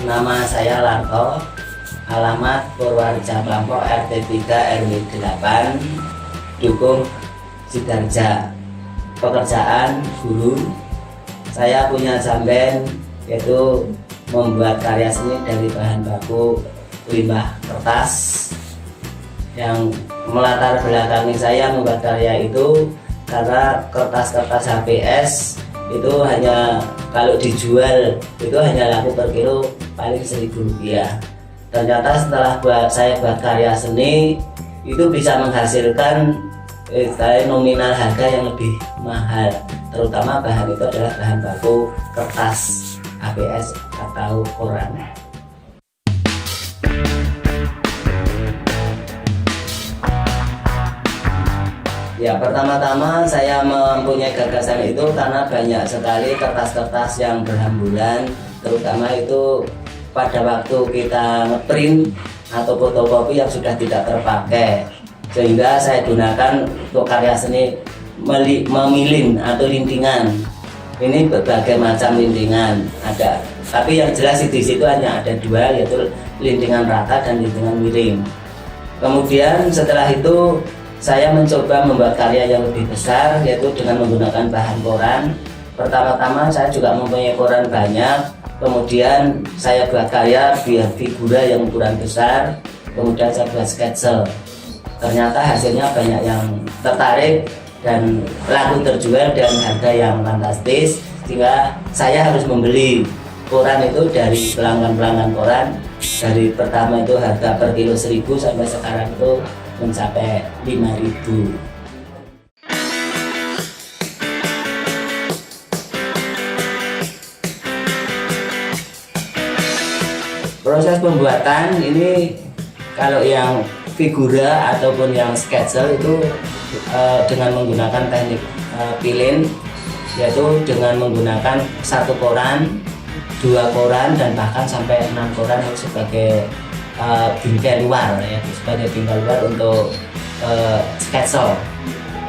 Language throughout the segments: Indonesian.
Nama saya Larto, alamat Purwareja Pampo, RT 3 RW 8, Dukung Sidarja. Pekerjaan guru. Saya punya jamben, yaitu membuat karya seni dari bahan baku limbah kertas. Yang melatar belakangi saya membuat karya itu karena kertas-kertas HPS itu hanya kalau dijual itu hanya laku per kilo paling Rp1.000. Ternyata setelah saya buat karya seni itu bisa menghasilkan nominal harga yang lebih mahal, terutama bahan itu adalah bahan baku kertas HPS atau koran. Ya, pertama-tama saya mempunyai gagasan itu karena banyak sekali kertas-kertas yang berhamburan, terutama itu pada waktu kita ngeprint atau fotokopi yang sudah tidak terpakai, sehingga saya gunakan untuk karya seni memilin atau lintingan. Ini berbagai macam lintingan ada, tapi yang jelas di situ hanya ada dua, yaitu lintingan rata dan lintingan miring. Kemudian setelah itu saya mencoba membuat karya yang lebih besar, yaitu dengan menggunakan bahan koran. Pertama-tama saya juga mempunyai koran banyak, kemudian saya buat karya biar figura yang ukuran besar, kemudian saya buat sketsel. Ternyata hasilnya banyak yang tertarik dan laku terjual dan harga yang fantastis, sehingga saya harus membeli koran itu dari pelanggan-pelanggan koran. Dari pertama itu harga per kilo 1.000 sampai sekarang itu mencapai 5.000. Proses pembuatan ini kalau yang figura ataupun yang sketsel itu dengan menggunakan teknik pilin, yaitu dengan menggunakan satu koran, dua koran, dan bahkan sampai 6 koran sebagai bingkai luar, ya, sebagai bingkai luar untuk sketsel.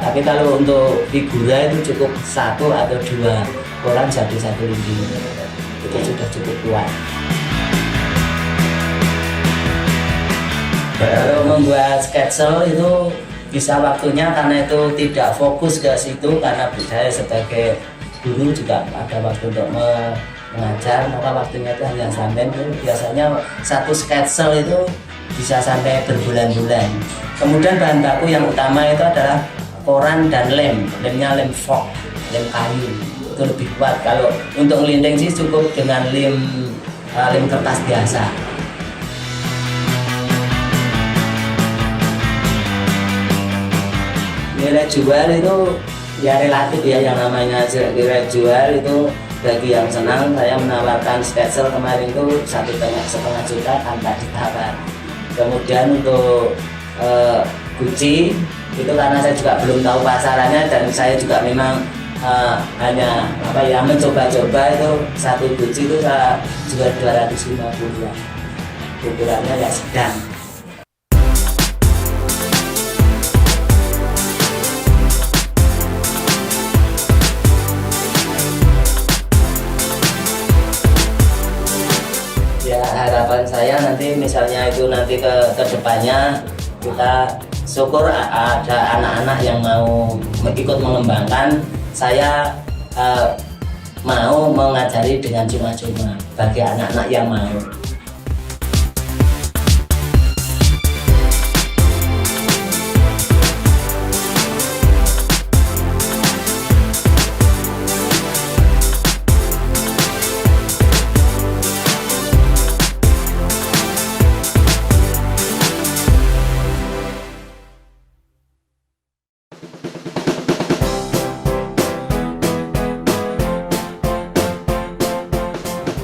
Tapi kalau untuk figura itu cukup satu atau dua koran jadi satu linting, itu sudah cukup kuat. Kalau membuat sketsel itu bisa waktunya, karena itu tidak fokus ke situ, karena saya sebagai guru juga ada waktu untuk mengajar, maka waktunya itu hanya sampai biasanya satu sketsel itu bisa sampai berbulan-bulan. Kemudian bahan baku yang utama itu adalah koran dan lemnya lem fok, lem kayu, itu lebih kuat. Kalau untuk ngelinting sih cukup dengan lem kertas biasa. Nilai jual itu ya relatif ya, yang namanya nilai jual itu bagi yang senang. Saya menawarkan sketsel kemarin itu 1,5 juta tanpa ditawar. Kemudian untuk guci itu karena saya juga belum tahu pasarannya, dan saya juga memang hanya mencoba-coba. Itu satu guci itu saya jual 250 ya, ukurannya ya sedang. Harapan saya nanti misalnya itu nanti ke depannya kita syukur ada anak-anak yang mau ikut mengembangkan. Saya mau mengajari dengan cuma-cuma bagi anak-anak yang mau.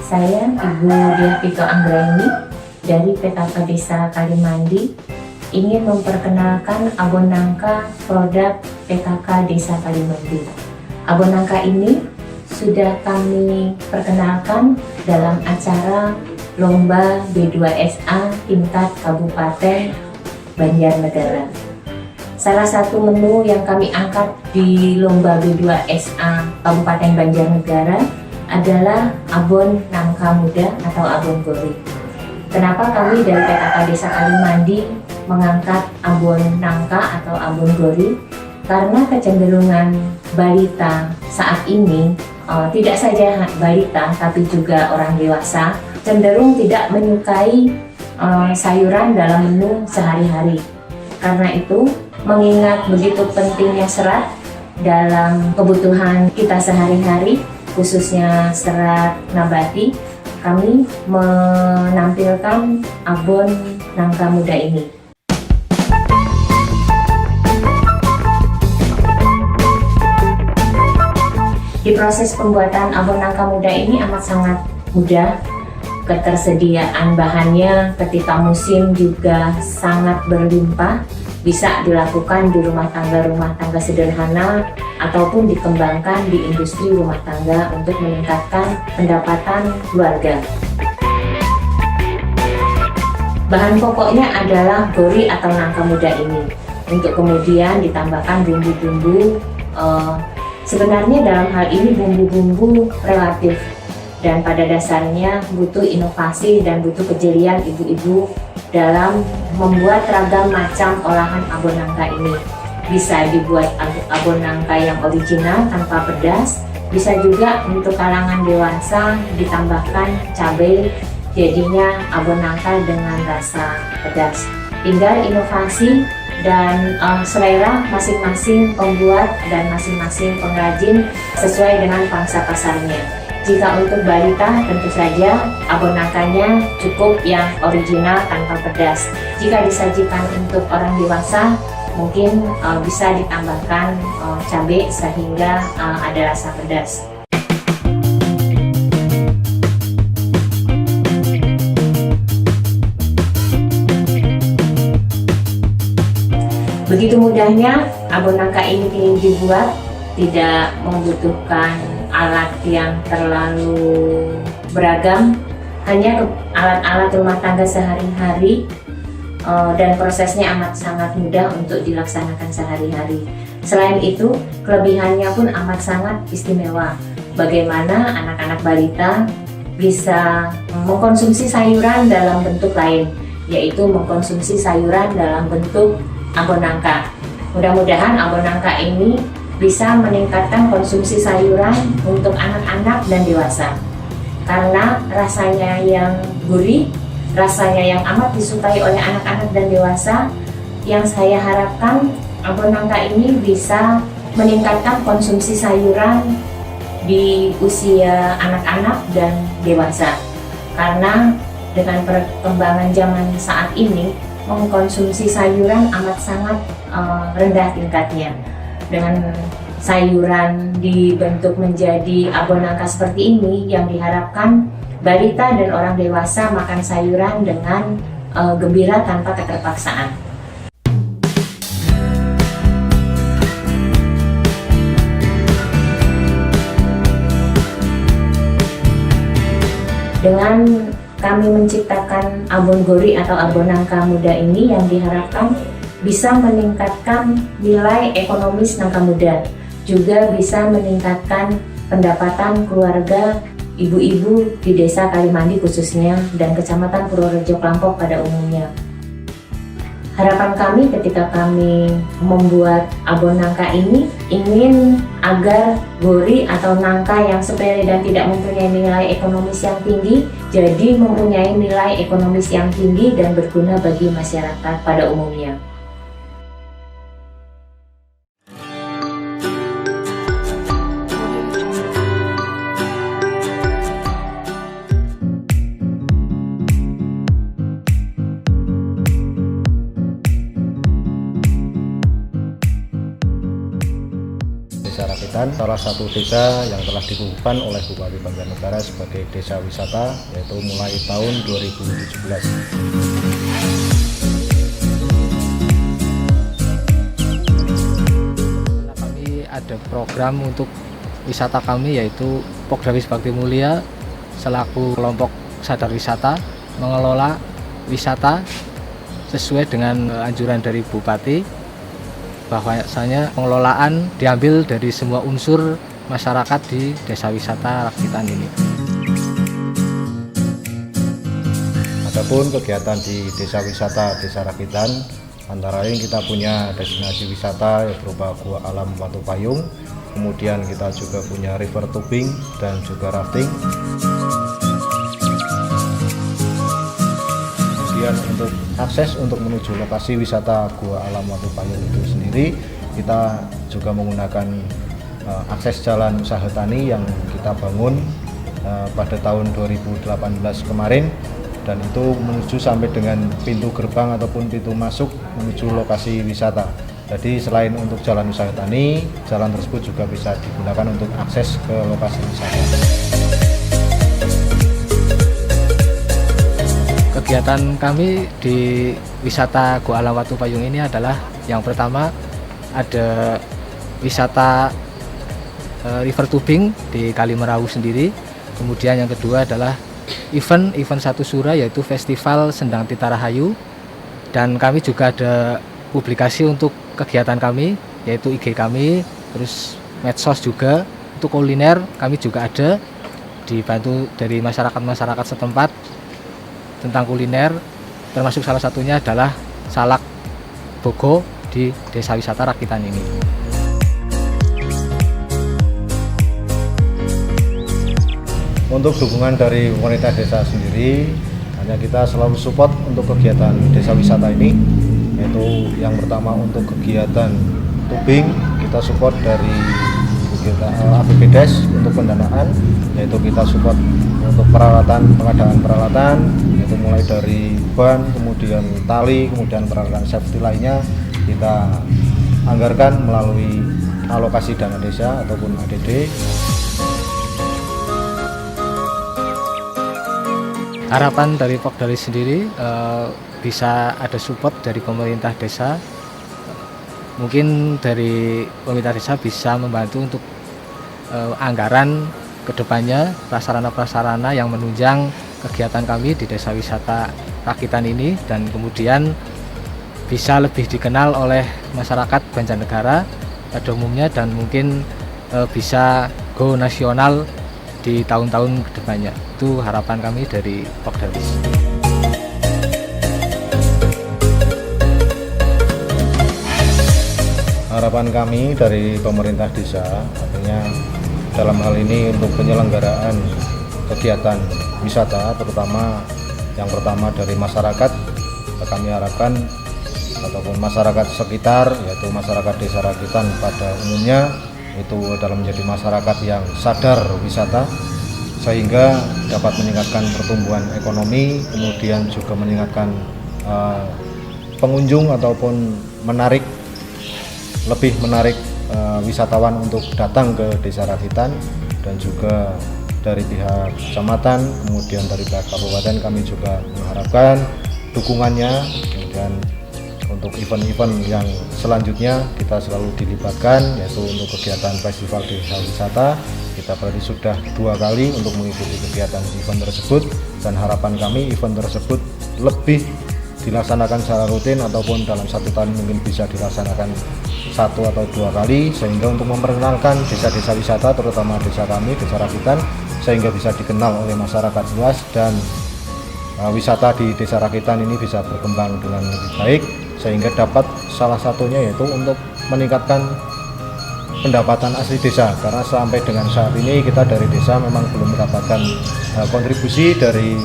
Saya Ibu Diapito Anggraini dari PKK Desa Kalimandi ingin memperkenalkan abon nangka produk PKK Desa Kalimandi. Abon nangka ini sudah kami perkenalkan dalam acara Lomba B2SA tingkat Kabupaten Banjarnegara. Salah satu menu yang kami angkat di Lomba B2SA Kabupaten Banjarnegara adalah abon nangka Nangka Muda atau Abon Gori. Kenapa kami dari PKK Desa Kalimandi mengangkat abon nangka atau abon gori? Karena kecenderungan balita saat ini, tidak saja balita tapi juga orang dewasa, cenderung tidak menyukai sayuran dalam menu sehari-hari. Karena itu, mengingat begitu pentingnya serat dalam kebutuhan kita sehari-hari, khususnya serat nabati, kami menampilkan abon nangka muda ini. Di proses pembuatan abon nangka muda ini amat sangat mudah. Ketersediaan bahannya ketika musim juga sangat berlimpah, bisa dilakukan di rumah tangga sederhana ataupun dikembangkan di industri rumah tangga untuk meningkatkan pendapatan keluarga. Bahan pokoknya adalah gori atau nangka muda ini. Untuk kemudian ditambahkan bumbu-bumbu. Sebenarnya dalam hal ini bumbu-bumbu relatif, dan pada dasarnya butuh inovasi dan butuh kejelian ibu-ibu dalam membuat ragam macam olahan abon nangka ini. Bisa dibuat abon nangka yang original tanpa pedas, bisa juga untuk kalangan dewasa ditambahkan cabai, jadinya abon nangka dengan rasa pedas. Tinggal inovasi dan selera masing-masing pembuat dan masing-masing pengrajin sesuai dengan pangsa pasarnya. Jika untuk balita, tentu saja abon nangkanya cukup yang original tanpa pedas. Jika disajikan untuk orang dewasa, mungkin bisa ditambahkan cabai sehingga ada rasa pedas. Begitu mudahnya abon nangka ini dibuat, tidak membutuhkan alat yang terlalu beragam, hanya alat-alat rumah tangga sehari-hari, dan prosesnya amat sangat mudah untuk dilaksanakan sehari-hari. Selain itu, kelebihannya pun amat sangat istimewa. Bagaimana anak-anak balita bisa mengkonsumsi sayuran dalam bentuk lain, yaitu mengkonsumsi sayuran dalam bentuk abon nangka. Mudah-mudahan abon nangka ini bisa meningkatkan konsumsi sayuran untuk anak-anak dan dewasa. Karena rasanya yang gurih, rasanya yang amat disukai oleh anak-anak dan dewasa, yang saya harapkan abon nangka ini bisa meningkatkan konsumsi sayuran di usia anak-anak dan dewasa. Karena dengan perkembangan zaman saat ini, mengkonsumsi sayuran amat sangat rendah tingkatnya. Dengan sayuran dibentuk menjadi abon nangka seperti ini, yang diharapkan balita dan orang dewasa makan sayuran dengan gembira tanpa keterpaksaan. Dengan kami menciptakan abon gori atau abon nangka muda ini, yang diharapkan bisa meningkatkan nilai ekonomis nangka muda, juga bisa meningkatkan pendapatan keluarga ibu-ibu di Desa Kalimandi khususnya dan Kecamatan Purworejo Klampok pada umumnya. Harapan kami ketika kami membuat abon nangka ini, ingin agar gori atau nangka yang sepele dan tidak mempunyai nilai ekonomis yang tinggi, jadi mempunyai nilai ekonomis yang tinggi dan berguna bagi masyarakat pada umumnya. Desa Rakitan, salah satu desa yang telah dikukuhkan oleh Bupati Banjarnegara sebagai desa wisata, yaitu mulai tahun 2017. Kami ada program untuk wisata kami, yaitu Pogdawis Bakti Mulia selaku kelompok sadar wisata mengelola wisata sesuai dengan anjuran dari Bupati, bahwasanya pengelolaan diambil dari semua unsur masyarakat di desa wisata Rakitan ini. pun kegiatan di desa wisata Desa Rakitan, antara lain kita punya destinasi wisata yang berupa Gua Alam Watu Payung, kemudian kita juga punya river tubing dan juga rafting. Kemudian untuk akses untuk menuju lokasi wisata Gua Alam Watu Payung itu sendiri, kita juga menggunakan akses jalan usaha tani yang kita bangun pada tahun 2018 kemarin, dan itu menuju sampai dengan pintu gerbang ataupun pintu masuk menuju lokasi wisata. Jadi selain untuk jalan usaha tani, jalan tersebut juga bisa digunakan untuk akses ke lokasi wisata. Kegiatan kami di wisata Gua Alam Watu Payung ini adalah yang pertama ada wisata river tubing di Kali Merahu sendiri. Kemudian yang kedua adalah event Satu Sura, yaitu Festival Sendang Tita Rahayu. Dan kami juga ada publikasi untuk kegiatan kami, yaitu IG kami, terus medsos juga. Untuk kuliner kami juga ada, dibantu dari masyarakat setempat tentang kuliner, termasuk salah satunya adalah salak bogo di Desa Wisata Rakitan ini. Untuk dukungan dari pemerintah desa sendiri, hanya kita selalu support untuk kegiatan desa wisata ini, yaitu yang pertama untuk kegiatan tubing kita support dari APBDes untuk pendanaan, yaitu kita support untuk pengadaan peralatan, yaitu mulai dari ban, kemudian tali, kemudian peralatan safety lainnya kita anggarkan melalui alokasi dana desa ataupun ADD. Harapan dari Pokdalis sendiri bisa ada support dari pemerintah desa. Mungkin dari pemerintah desa bisa membantu untuk anggaran kedepannya, prasarana-prasarana yang menunjang kegiatan kami di Desa Wisata Rakitan ini, dan kemudian bisa lebih dikenal oleh masyarakat Banjarnegara pada umumnya, dan mungkin bisa go nasional di tahun-tahun kedepannya. Itu harapan kami dari Pokdalis. Harapan kami dari pemerintah desa, artinya dalam hal ini untuk penyelenggaraan kegiatan wisata, terutama yang pertama dari masyarakat, kami harapkan ataupun masyarakat sekitar, yaitu masyarakat Desa Rakitan pada umumnya, itu adalah menjadi masyarakat yang sadar wisata, sehingga dapat meningkatkan pertumbuhan ekonomi, kemudian juga meningkatkan pengunjung ataupun lebih menarik wisatawan untuk datang ke Desa Rakitan. Dan juga dari pihak kecamatan, kemudian dari pihak kabupaten, kami juga mengharapkan dukungannya. Kemudian untuk event-event yang selanjutnya kita selalu dilibatkan, yaitu untuk kegiatan festival desa wisata. Kita berarti sudah 2 kali untuk mengikuti kegiatan event tersebut, dan harapan kami event tersebut lebih dilaksanakan secara rutin ataupun dalam 1 tahun mungkin bisa dilaksanakan 1 atau 2 kali, sehingga untuk memperkenalkan desa-desa wisata, terutama desa kami, Desa Rakitan, sehingga bisa dikenal oleh masyarakat luas, dan wisata di Desa Rakitan ini bisa berkembang dengan lebih baik, sehingga dapat salah satunya yaitu untuk meningkatkan pendapatan asli desa, karena sampai dengan saat ini kita dari desa memang belum mendapatkan kontribusi dari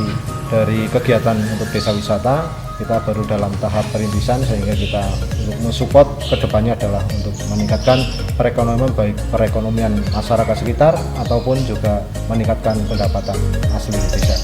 kegiatan untuk desa wisata. Kita baru dalam tahap perintisan, sehingga kita untuk mensupport kedepannya adalah untuk meningkatkan perekonomian, baik perekonomian masyarakat sekitar ataupun juga meningkatkan pendapatan asli desa.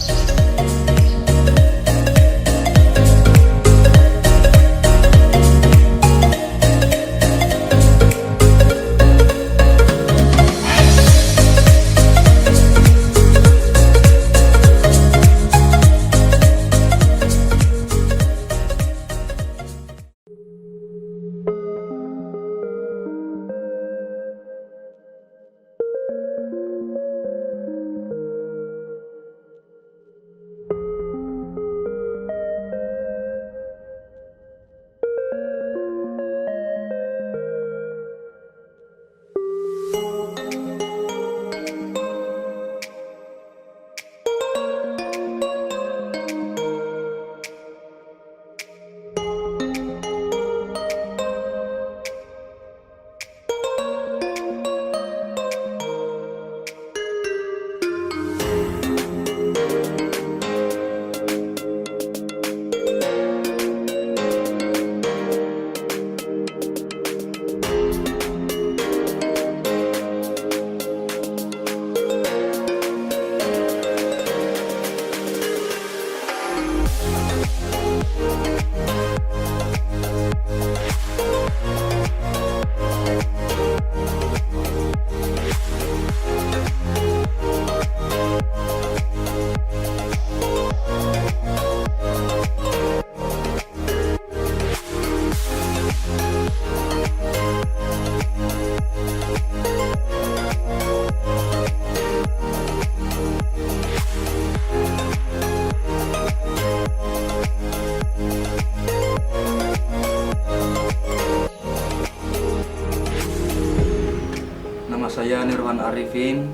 Arifin.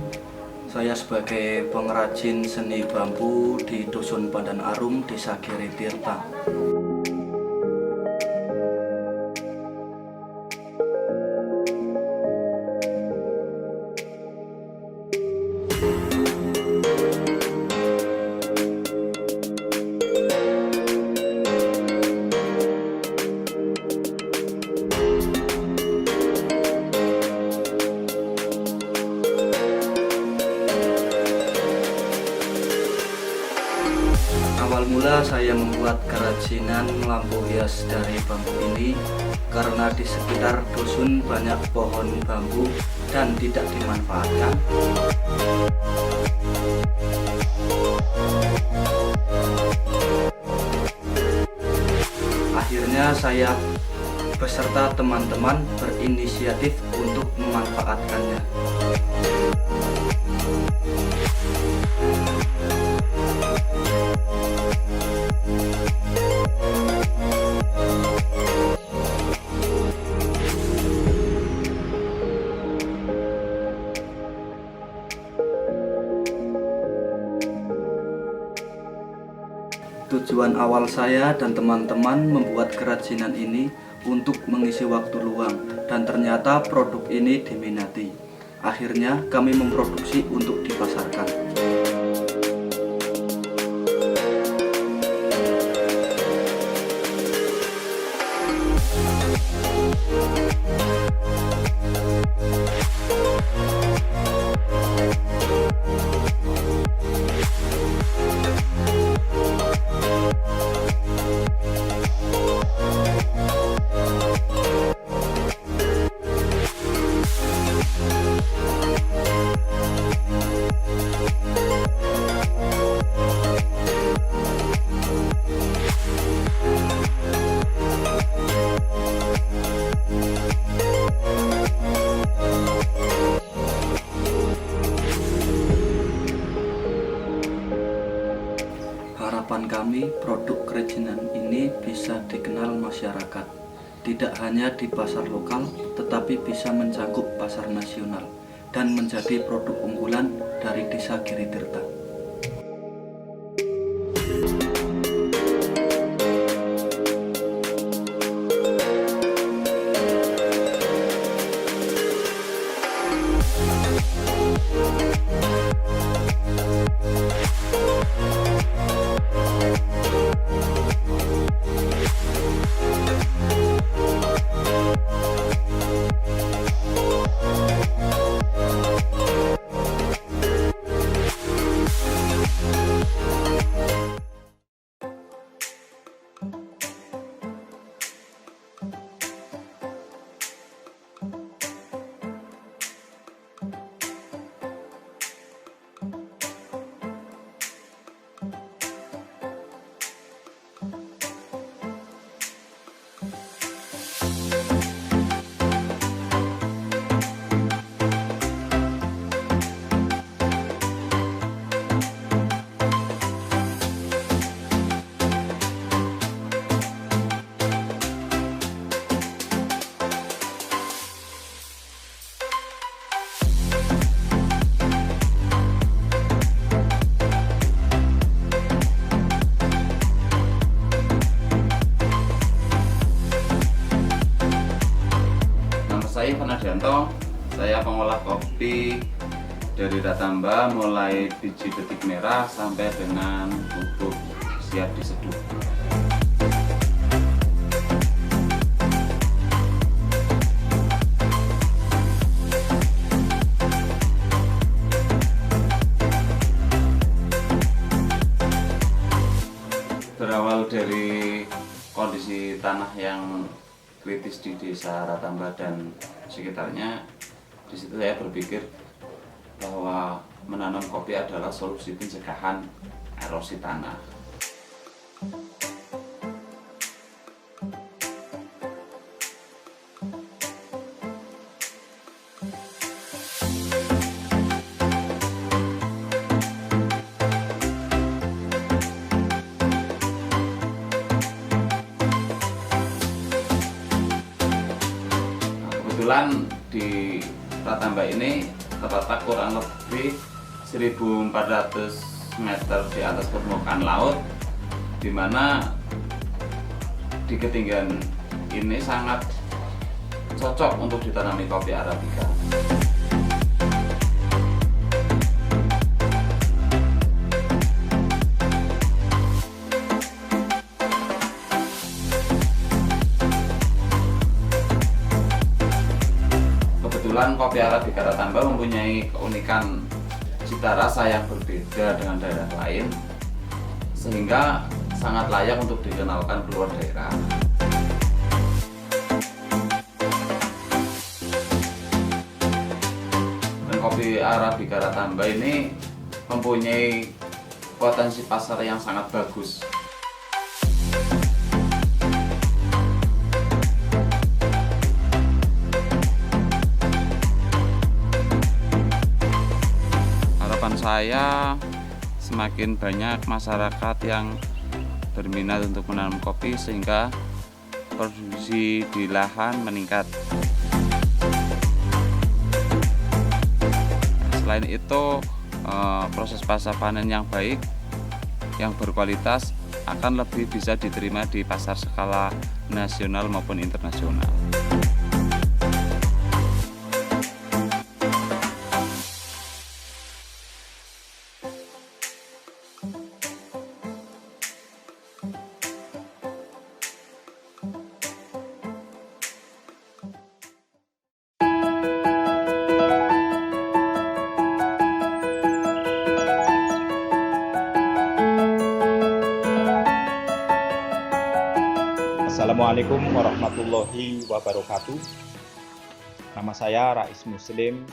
Saya sebagai pengrajin seni bambu di Dusun Pandan Arum, Desa Giritirta. Awal mula saya membuat kerajinan lampu hias dari bambu ini karena di sekitar dusun banyak pohon bambu dan tidak dimanfaatkan. Akhirnya saya beserta teman-teman berinisiatif untuk memanfaatkannya. Tujuan awal saya dan teman-teman membuat kerajinan ini untuk mengisi waktu luang, dan ternyata produk ini diminati. Akhirnya kami memproduksi untuk dipasarkan. Harapan kami, produk kerajinan ini bisa dikenal masyarakat, tidak hanya di pasar lokal, tetapi bisa mencakup pasar nasional dan menjadi produk unggulan dari Desa Giritirta. Saya Fernandianto, saya pengolah kopi dari Ratamba, mulai biji betik merah sampai dengan bubuk siap diseduh. Berawal dari kondisi tanah yang kritis di Desa Ratamba dan sekitarnya, di situ saya berpikir bahwa menanam kopi adalah solusi pencegahan erosi tanah. Kebetulan di Ratamba ini terletak kurang lebih 1.400 meter di atas permukaan laut, di mana di ketinggian ini sangat cocok untuk ditanami kopi Arabica. Kebetulan kopi Arabica Ratamba mempunyai keunikan cita rasa yang berbeda dengan daerah lain, sehingga sangat layak untuk dikenalkan keluar daerah. Dan kopi Arabica Ratamba ini mempunyai potensi pasar yang sangat bagus. Saya semakin banyak masyarakat yang berminat untuk menanam kopi sehingga produksi di lahan meningkat. Selain itu, proses pasca panen yang baik, yang berkualitas akan lebih bisa diterima di pasar skala nasional maupun internasional. Assalamualaikum warahmatullahi wabarakatuh. Nama saya Rais Muslim,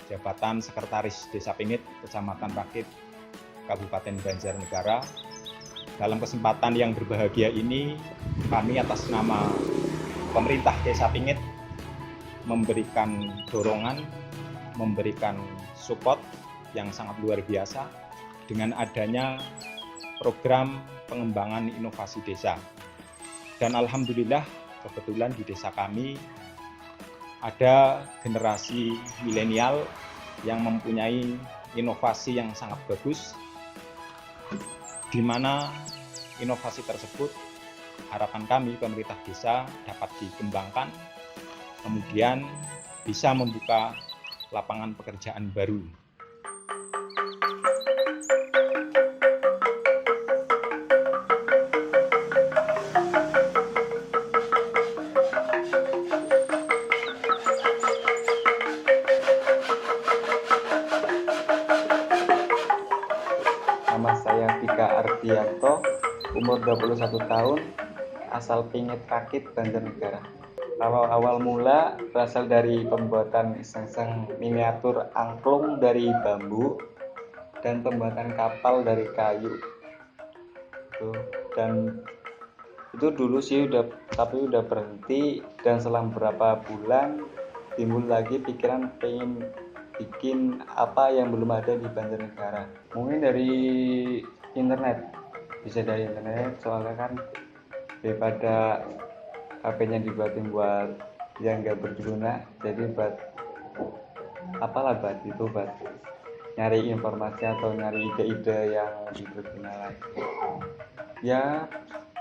jabatan Sekretaris Desa Pingit, Kecamatan Rakit, Kabupaten Banjarnegara. Dalam kesempatan yang berbahagia ini, kami atas nama pemerintah Desa Pingit memberikan dorongan, memberikan support yang sangat luar biasa dengan adanya program pengembangan inovasi desa. Dan alhamdulillah kebetulan di desa kami ada generasi milenial yang mempunyai inovasi yang sangat bagus, di mana inovasi tersebut harapan kami pemerintah desa dapat dikembangkan, kemudian bisa membuka lapangan pekerjaan baru. Nama saya Vika Ardianto, umur 21 tahun, asal Pingit Rakit, Banjarnegara. Kalau awal mula berasal dari pembuatan iseng-iseng miniatur angklung dari bambu dan pembuatan kapal dari kayu. Dan itu dulu sih tapi udah berhenti, dan selang beberapa bulan timbul lagi pikiran pengen bikin apa yang belum ada di Banjarnegara. Mungkin dari internet, bisa dari internet, soalnya kan daripada HP-nya dibuatin buat yang nggak berguna, jadi buat nyari informasi atau nyari ide-ide yang lebih berguna lagi. Ya,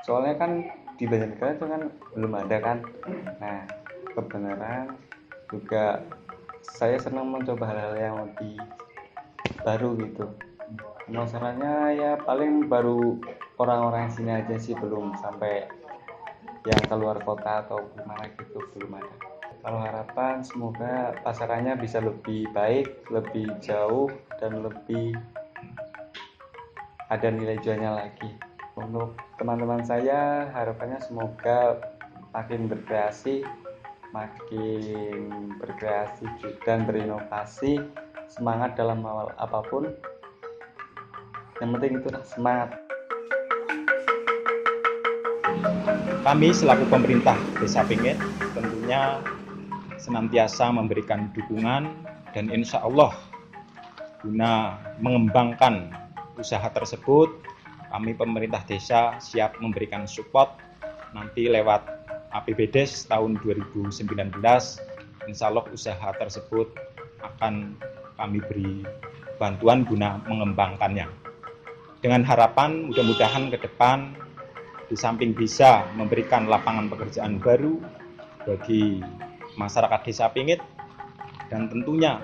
soalnya kan di Banjarnegara itu kan belum ada kan. Nah, kebenaran juga saya senang mencoba hal-hal yang lebih baru gitu. Masalahnya ya paling baru orang-orang sini aja sih, belum sampai yang keluar kota atau gimana gitu, belum ada. Kalau harapan semoga pasarannya bisa lebih baik, lebih jauh, dan lebih ada nilai jualnya lagi. Untuk teman-teman saya harapannya semoga makin berkreasi dan berinovasi, semangat dalam hal apapun. Yang penting itu semangat. Kami selaku pemerintah Desa Pingit tentunya senantiasa memberikan dukungan, dan insya Allah guna mengembangkan usaha tersebut, kami pemerintah desa siap memberikan support nanti lewat APBDes tahun 2019. Insya Allah usaha tersebut akan kami beri bantuan guna mengembangkannya. Dengan harapan mudah-mudahan ke depan di samping bisa memberikan lapangan pekerjaan baru bagi masyarakat Desa Pingit, dan tentunya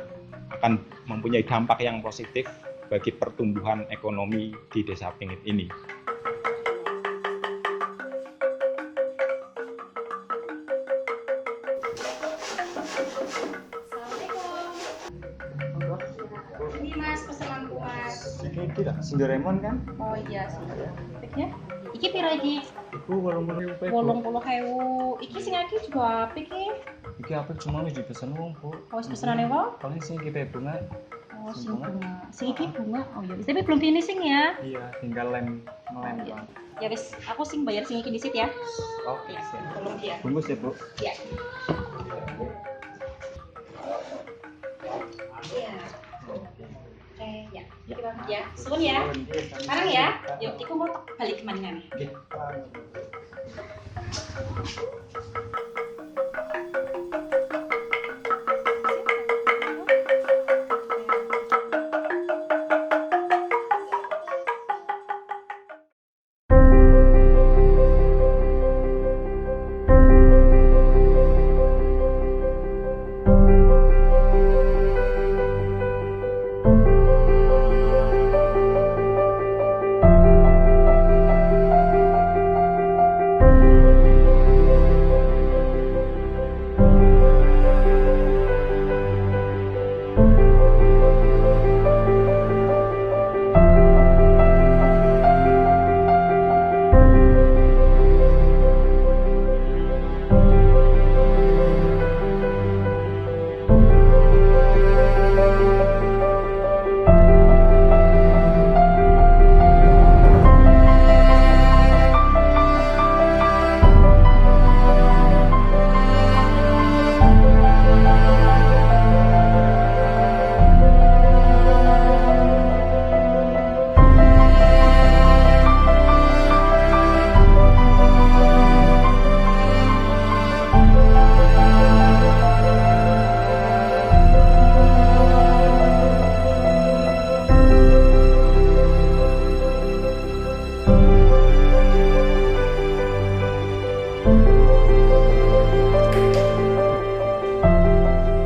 akan mempunyai dampak yang positif bagi pertumbuhan ekonomi di Desa Pingit ini. Ini Mas pesananku Mas. Ini tidak Doraemon kan? Oh iya sih. Piknya? Iki piro iki? Iku 80.000. 80.000. Iki sing aki juga apik iki. Iki apa cuma wis dipesen wong, Bu. Oh, wis pesenane wae. Paling sing kita bunga. Oh, sing bunga. Sing iki bunga. Oh iya, tapi belum finishing ya. Iya, tinggal lem Oh, iya. Ya wis, aku sing bayar sing iki disit ya. Oke, Ya, siap. tolong ya. Bungkus ya, Bu. Ya. Iya. Oke, ya. Kita ya. Suwun ya. Sekarang ya. Yuk, iku mau balik kemana nih?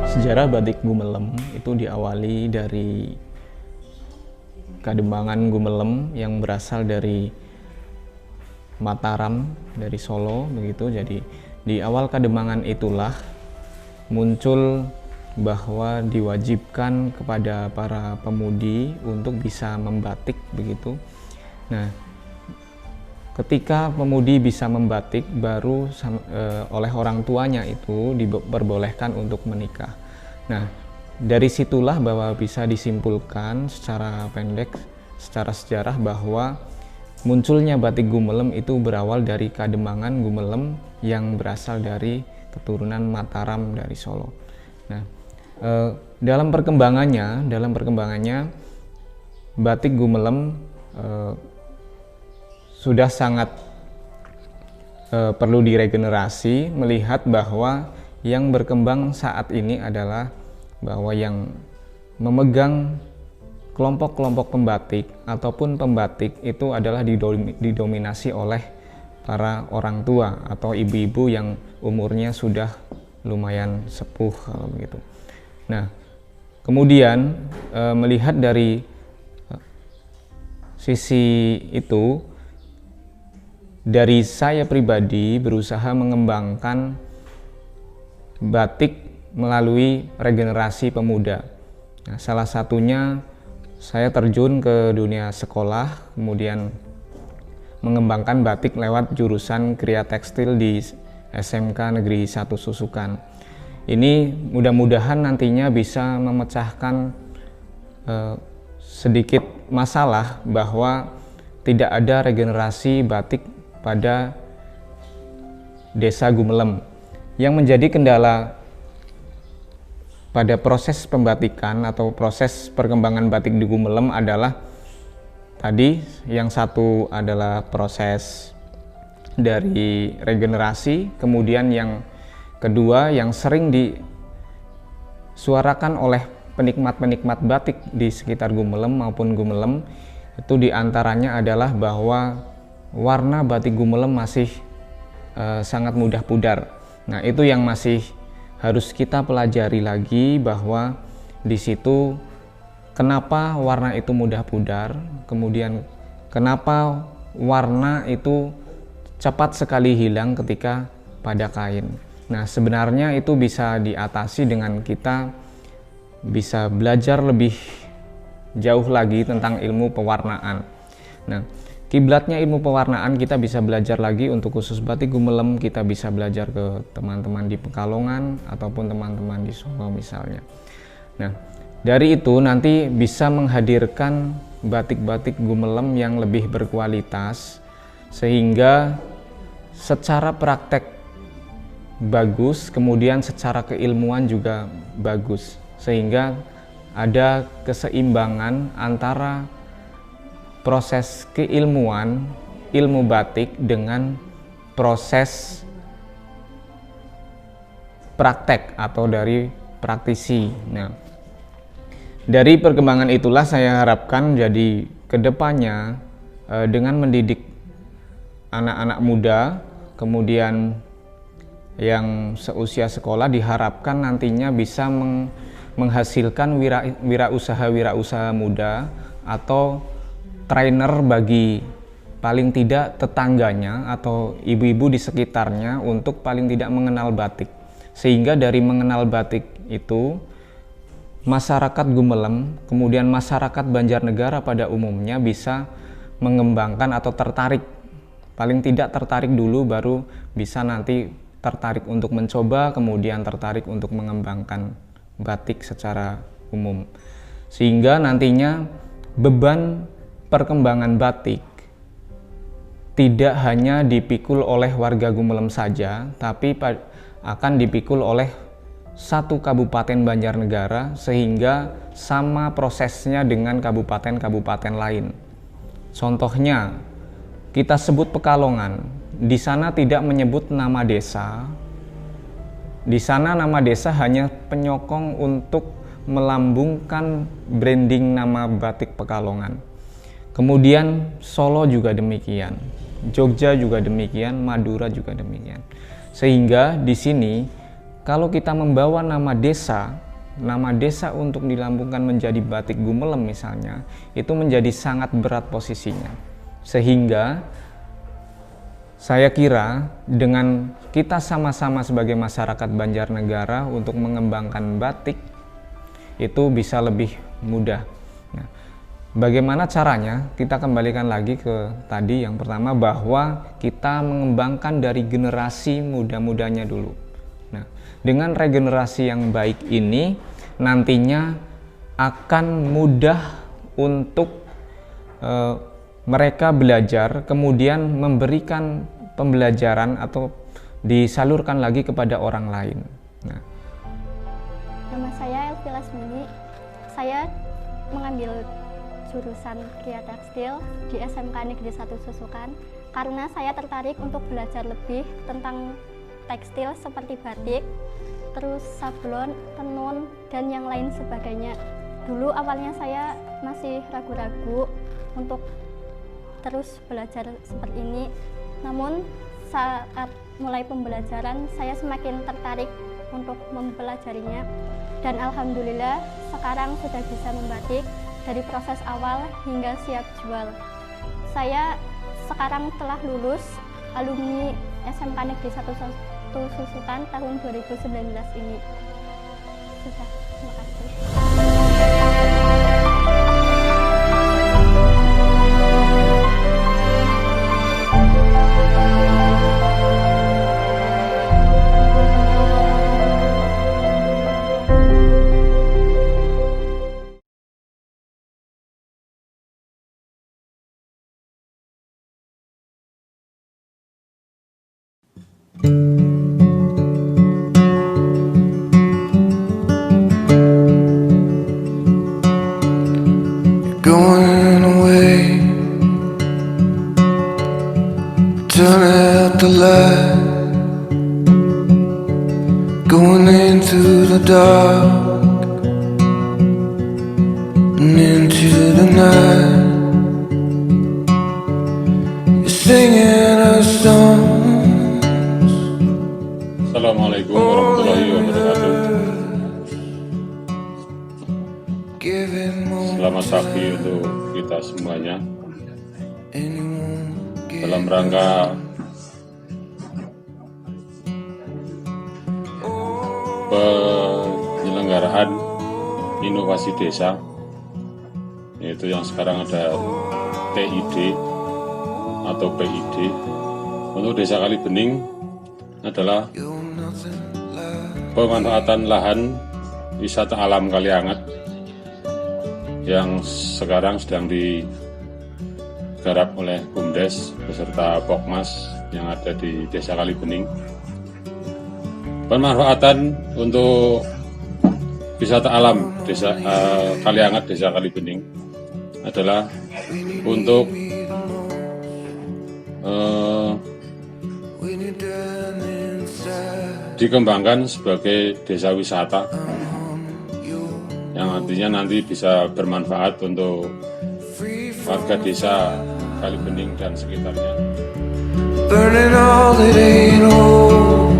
Sejarah batik Gumelem itu diawali dari Kadembangan Gumelem yang berasal dari Mataram, dari Solo begitu. Jadi di awal Kadembangan itulah muncul bahwa diwajibkan kepada para pemudi untuk bisa membatik begitu. Nah, ketika pemudi bisa membatik baru oleh orang tuanya itu diperbolehkan untuk menikah. Nah, dari situlah bahwa bisa disimpulkan secara pendek, secara sejarah bahwa munculnya batik Gumelem itu berawal dari Kadembangan Gumelem yang berasal dari keturunan Mataram dari Solo. Nah, dalam perkembangannya batik Gumelem sudah sangat perlu diregenerasi, melihat bahwa yang berkembang saat ini adalah bahwa yang memegang kelompok-kelompok pembatik ataupun pembatik itu adalah didominasi oleh para orang tua atau ibu-ibu yang umurnya sudah lumayan sepuh kalau begitu. Nah, kemudian melihat dari sisi itu, dari saya pribadi berusaha mengembangkan batik melalui regenerasi pemuda. Nah, salah satunya saya terjun ke dunia sekolah, kemudian mengembangkan batik lewat jurusan Kriya Tekstil di SMK Negeri 1 Susukan. Ini mudah-mudahan nantinya bisa memecahkan sedikit masalah bahwa tidak ada regenerasi batik pada Desa Gumelem. Yang menjadi kendala pada proses pembatikan atau proses perkembangan batik di Gumelem adalah tadi, yang satu adalah proses dari regenerasi, kemudian yang kedua yang sering disuarakan oleh penikmat-penikmat batik di sekitar Gumelem maupun Gumelem itu diantaranya adalah bahwa warna batik Gumelem masih sangat mudah pudar. Nah, itu yang masih harus kita pelajari lagi, bahwa di situ kenapa warna itu mudah pudar, kemudian kenapa warna itu cepat sekali hilang ketika pada kain. Nah, sebenarnya itu bisa diatasi dengan kita bisa belajar lebih jauh lagi tentang ilmu pewarnaan. Nah, kiblatnya ilmu pewarnaan kita bisa belajar lagi untuk khusus batik Gumelem, kita bisa belajar ke teman-teman di Pekalongan ataupun teman-teman di Solo misalnya. Nah, dari itu nanti bisa menghadirkan batik-batik Gumelem yang lebih berkualitas, sehingga secara praktek bagus, kemudian secara keilmuan juga bagus, sehingga ada keseimbangan antara proses keilmuan, ilmu batik dengan proses praktek atau dari praktisi. Nah, dari perkembangan itulah saya harapkan jadi kedepannya dengan mendidik anak-anak muda, kemudian yang seusia sekolah, diharapkan nantinya bisa menghasilkan wirausaha muda atau trainer bagi paling tidak tetangganya atau ibu-ibu di sekitarnya untuk paling tidak mengenal batik, sehingga dari mengenal batik itu masyarakat Gumelem kemudian masyarakat Banjarnegara pada umumnya bisa mengembangkan atau tertarik, paling tidak tertarik dulu baru bisa nanti tertarik untuk mencoba, kemudian tertarik untuk mengembangkan batik secara umum, sehingga nantinya beban perkembangan batik tidak hanya dipikul oleh warga Gumelem saja, tapi akan dipikul oleh satu kabupaten Banjarnegara, sehingga sama prosesnya dengan kabupaten-kabupaten lain. Contohnya, kita sebut Pekalongan, di sana tidak menyebut nama desa. Di sana nama desa hanya penyokong untuk melambungkan branding nama batik Pekalongan. Kemudian Solo juga demikian, Jogja juga demikian, Madura juga demikian. Sehingga di sini kalau kita membawa nama desa untuk dilambungkan menjadi batik Gumelem misalnya, itu menjadi sangat berat posisinya. Sehingga saya kira dengan kita sama-sama sebagai masyarakat Banjarnegara untuk mengembangkan batik itu bisa lebih mudah. Nah, bagaimana caranya? Kita kembalikan lagi ke tadi yang pertama, bahwa kita mengembangkan dari generasi muda-mudanya dulu. Nah, dengan regenerasi yang baik ini nantinya akan mudah untuk mereka belajar, kemudian memberikan pembelajaran atau disalurkan lagi kepada orang lain. Nah. Nama saya Elvi Lasmini. Saya mengambil jurusan Kria Tekstil di SMK Negeri 1 Susukan karena saya tertarik untuk belajar lebih tentang tekstil seperti batik, terus sablon, tenun, dan yang lain sebagainya. Dulu awalnya saya masih ragu-ragu untuk terus belajar seperti ini, namun saat mulai pembelajaran saya semakin tertarik untuk mempelajarinya, dan alhamdulillah sekarang sudah bisa membatik dari proses awal hingga siap jual. Saya sekarang telah lulus alumni SMK Negeri 1 Susukan tahun 2019 ini. Sudah, terima kasih. Going away, turn out the light, going into the dark, into the night. You're singing a song. Assalamualaikum warahmatullahi wabarakatuh. Selamat pagi untuk kita semuanya. Dalam rangka penyelenggaraan inovasi desa, yaitu yang sekarang ada TID atau PID untuk Desa Kalibening adalah pemanfaatan lahan wisata alam Kalianget yang sekarang sedang digarap oleh BUMDes beserta Pokmas yang ada di Desa Kalibening. Pemanfaatan untuk wisata alam Desa Kalianget, Desa Kalibening adalah untuk dikembangkan sebagai desa wisata yang nantinya bisa bermanfaat untuk warga desa Kalibening dan sekitarnya. Burning all that ain't old.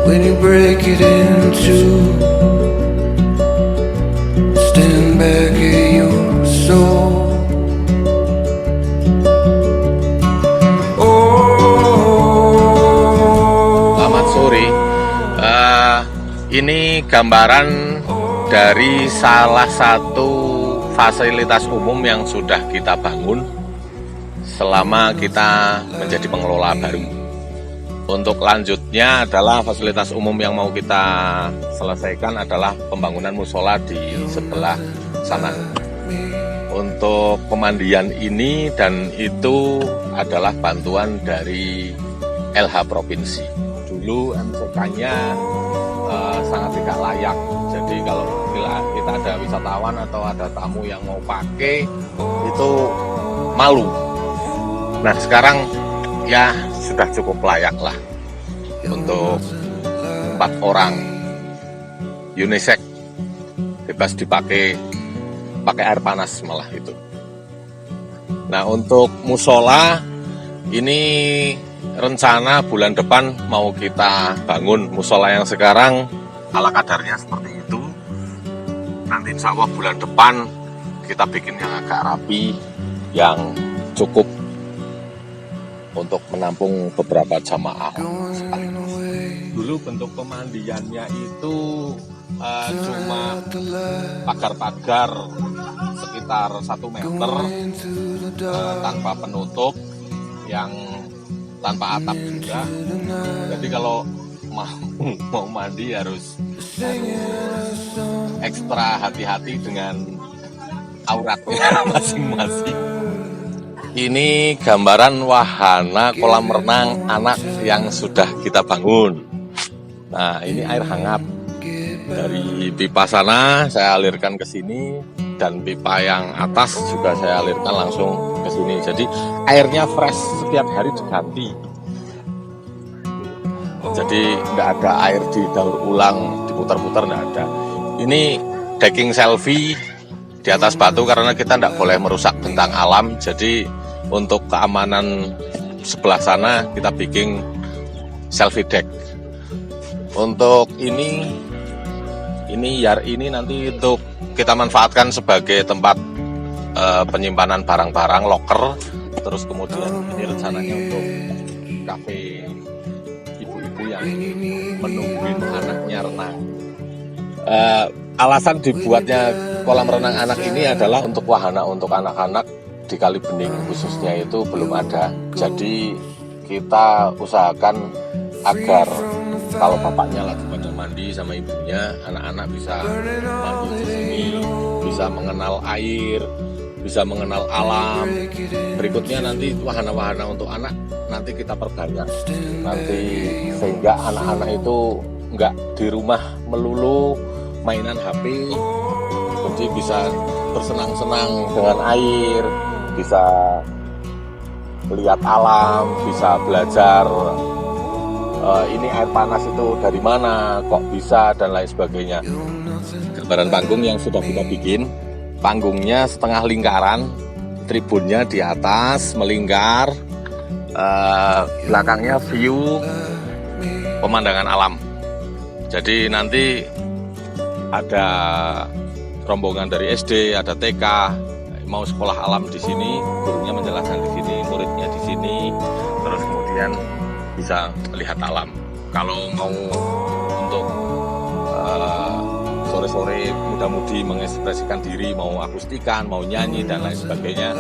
When you break it in two, stand back at your soul. Selamat sore. Ini gambaran dari salah satu fasilitas umum yang sudah kita bangun selama kita menjadi pengelola baru. Untuk lanjutnya adalah fasilitas umum yang mau kita selesaikan adalah pembangunan musola di sebelah sana. Untuk pemandian ini dan itu adalah bantuan dari LH Provinsi. Dulu MCK-nya sangat tidak layak. Jadi kalau kita ada wisatawan atau ada tamu yang mau pakai itu malu. Nah sekarang ya sudah cukup layak lah untuk 4 orang, unisex, bebas dipakai, pakai air panas malah itu. Nah untuk musola ini rencana bulan depan mau kita bangun. Musola yang sekarang ala kadarnya seperti itu. Nanti insya Allah bulan depan kita bikin yang agak rapi, yang cukup untuk menampung beberapa jamaah sekaligus. Dulu bentuk pemandiannya itu cuma pagar-pagar sekitar 1 meter tanpa penutup, yang tanpa atap juga. Jadi kalau mau mandi harus ekstra hati-hati dengan auratnya masing-masing. Ini gambaran wahana kolam renang anak yang sudah kita bangun. Nah, ini air hangat dari pipa sana saya alirkan ke sini, dan pipa yang atas juga saya alirkan langsung ke sini. Jadi airnya fresh, setiap hari diganti. Jadi nggak ada air didaur ulang, diputar-putar, nggak ada. Ini decking selfie di atas batu karena kita nggak boleh merusak bentang alam. Jadi untuk keamanan sebelah sana kita bikin selfie deck. Untuk ini nanti untuk kita manfaatkan sebagai tempat penyimpanan barang-barang, locker. Terus kemudian ini rencananya untuk kafe ibu-ibu yang menungguin anaknya renang. Alasan dibuatnya kolam renang anak ini adalah untuk wahana untuk anak-anak di Kalibening khususnya itu belum ada. Jadi kita usahakan agar kalau bapaknya lagi pada mandi sama ibunya, anak-anak bisa mandi di sini, bisa mengenal air, bisa mengenal alam. Berikutnya nanti wahana-wahana untuk anak nanti kita perbanyak nanti, sehingga anak-anak itu nggak di rumah melulu mainan HP, jadi bisa bersenang-senang dengan air, bisa lihat alam, bisa belajar ini air panas itu dari mana, kok bisa, dan lain sebagainya. gambaran panggung yang sudah kita bikin. Panggungnya setengah lingkaran, tribunnya di atas melingkar, belakangnya view pemandangan alam. Jadi nanti ada rombongan dari SD, ada TK, mau sekolah alam di sini, gurunya menjelaskan di sini, muridnya di sini, terus kemudian bisa melihat alam. Kalau mau untuk sore-sore muda-mudi mengekspresikan diri, mau akustikan, mau nyanyi dan lain sebagainya,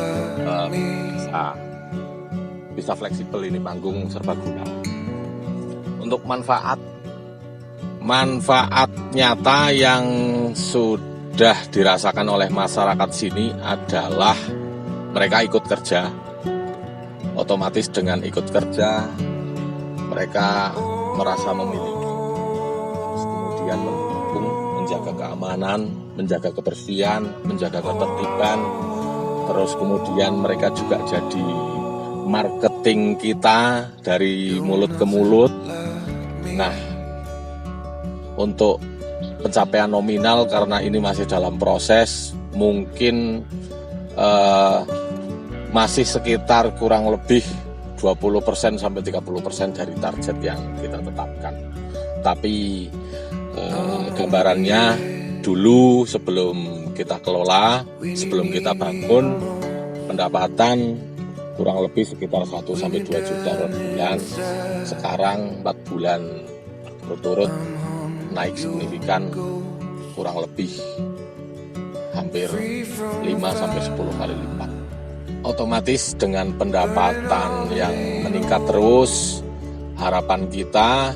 bisa fleksibel, ini panggung serbaguna. Untuk manfaat nyata yang sudah dirasakan oleh masyarakat sini adalah mereka ikut kerja. Otomatis dengan ikut kerja mereka merasa memiliki, terus kemudian mendukung, menjaga keamanan, menjaga kebersihan, menjaga ketertiban, terus kemudian mereka juga jadi marketing kita dari mulut ke mulut. Nah, untuk pencapaian nominal karena ini masih dalam proses, mungkin masih sekitar kurang lebih 20% sampai 30% dari target yang kita tetapkan. Tapi gambarannya dulu sebelum kita kelola, sebelum kita bangun, pendapatan kurang lebih sekitar 1 sampai 2 juta per bulan. Sekarang 4 bulan berturut naik signifikan, kurang lebih hampir 5 sampai 10 kali lipat. Otomatis dengan pendapatan yang meningkat terus, harapan kita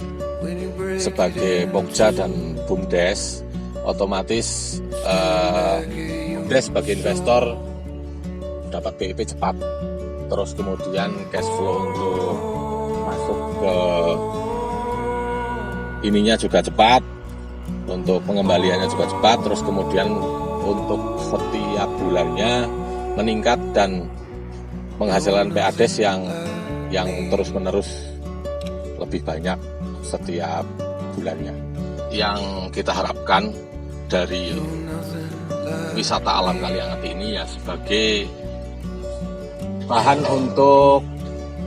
sebagai Pokja dan BUMDes, otomatis BUMDes sebagai investor dapat BIP cepat, terus kemudian cash flow untuk masuk ke ininya juga cepat, untuk pengembaliannya juga cepat, terus kemudian untuk setiap bulannya meningkat dan menghasilkan PADES yang terus-menerus lebih banyak setiap bulannya. Yang kita harapkan dari wisata alam Kalianget ini ya sebagai bahan untuk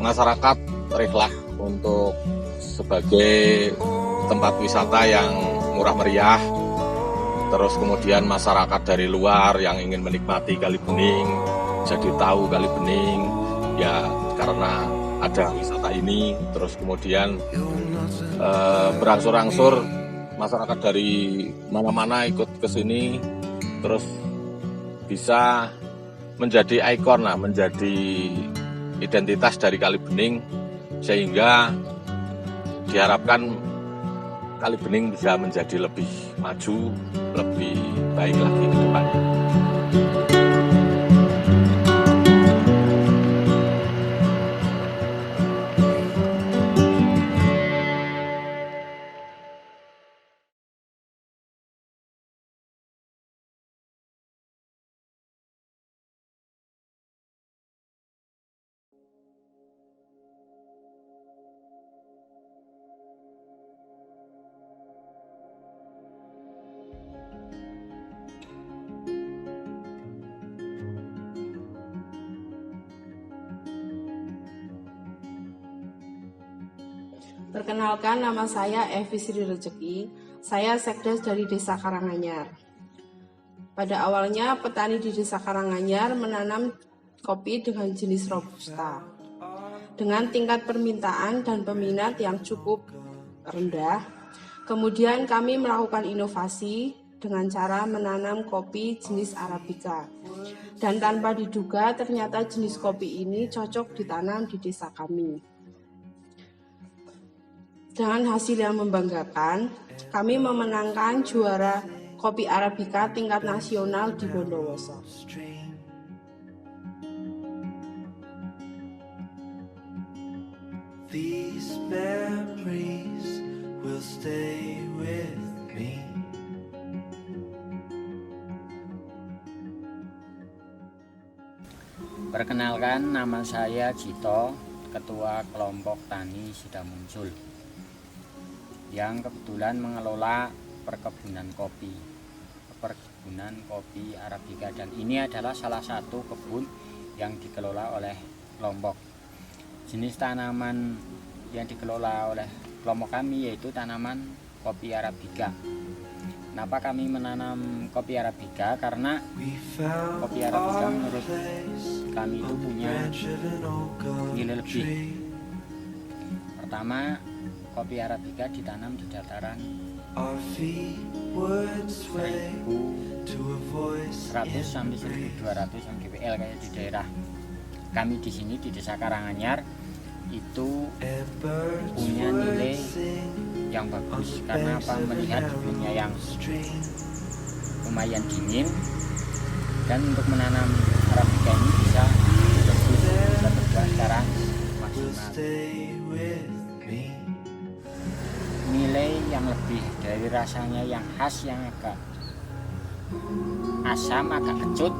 masyarakat reflah, untuk sebagai tempat wisata yang murah meriah, terus kemudian masyarakat dari luar yang ingin menikmati Kali Bening jadi tahu Kali Bening ya karena ada wisata ini. Terus kemudian berangsur-angsur masyarakat dari mana-mana ikut ke sini, terus bisa menjadi ikon, menjadi identitas dari Kali Bening, sehingga diharapkan Kali Bening bisa menjadi lebih maju, lebih baik lagi ke depannya. Perkenalkan, nama saya Evi Sri Rezeki. Saya sekdes dari Desa Karanganyar. Pada awalnya petani di Desa Karanganyar menanam kopi dengan jenis Robusta. Dengan tingkat permintaan dan peminat yang cukup rendah, kemudian kami melakukan inovasi dengan cara menanam kopi jenis Arabica. Dan tanpa diduga ternyata jenis kopi ini cocok ditanam di desa kami. Dengan hasil yang membanggakan, kami memenangkan juara kopi Arabica tingkat nasional di Bondowoso. These memories will stay with me. Perkenalkan, nama saya Jito, Ketua Kelompok Tani Sidamuncul, yang kebetulan mengelola perkebunan kopi. perkebunan kopi Arabica, dan ini adalah salah satu kebun yang dikelola oleh kelompok. Jenis tanaman yang dikelola oleh kelompok kami yaitu tanaman kopi Arabica. Kenapa kami menanam kopi Arabica? Karena kopi Arabica menurut kami itu punya nilai lebih. Pertama, kopi Arabica ditanam di dataran 1.100 sampai 1.200 mdpl kayak di daerah kami di sini di Desa Karanganyar itu punya nilai yang bagus. Karena apa? Melihat iklimnya yang lumayan dingin, dan untuk menanam Arabica ini bisa berbuah secara maksimal. Nilai yang lebih dari rasanya yang khas, yang agak asam, agak kecut,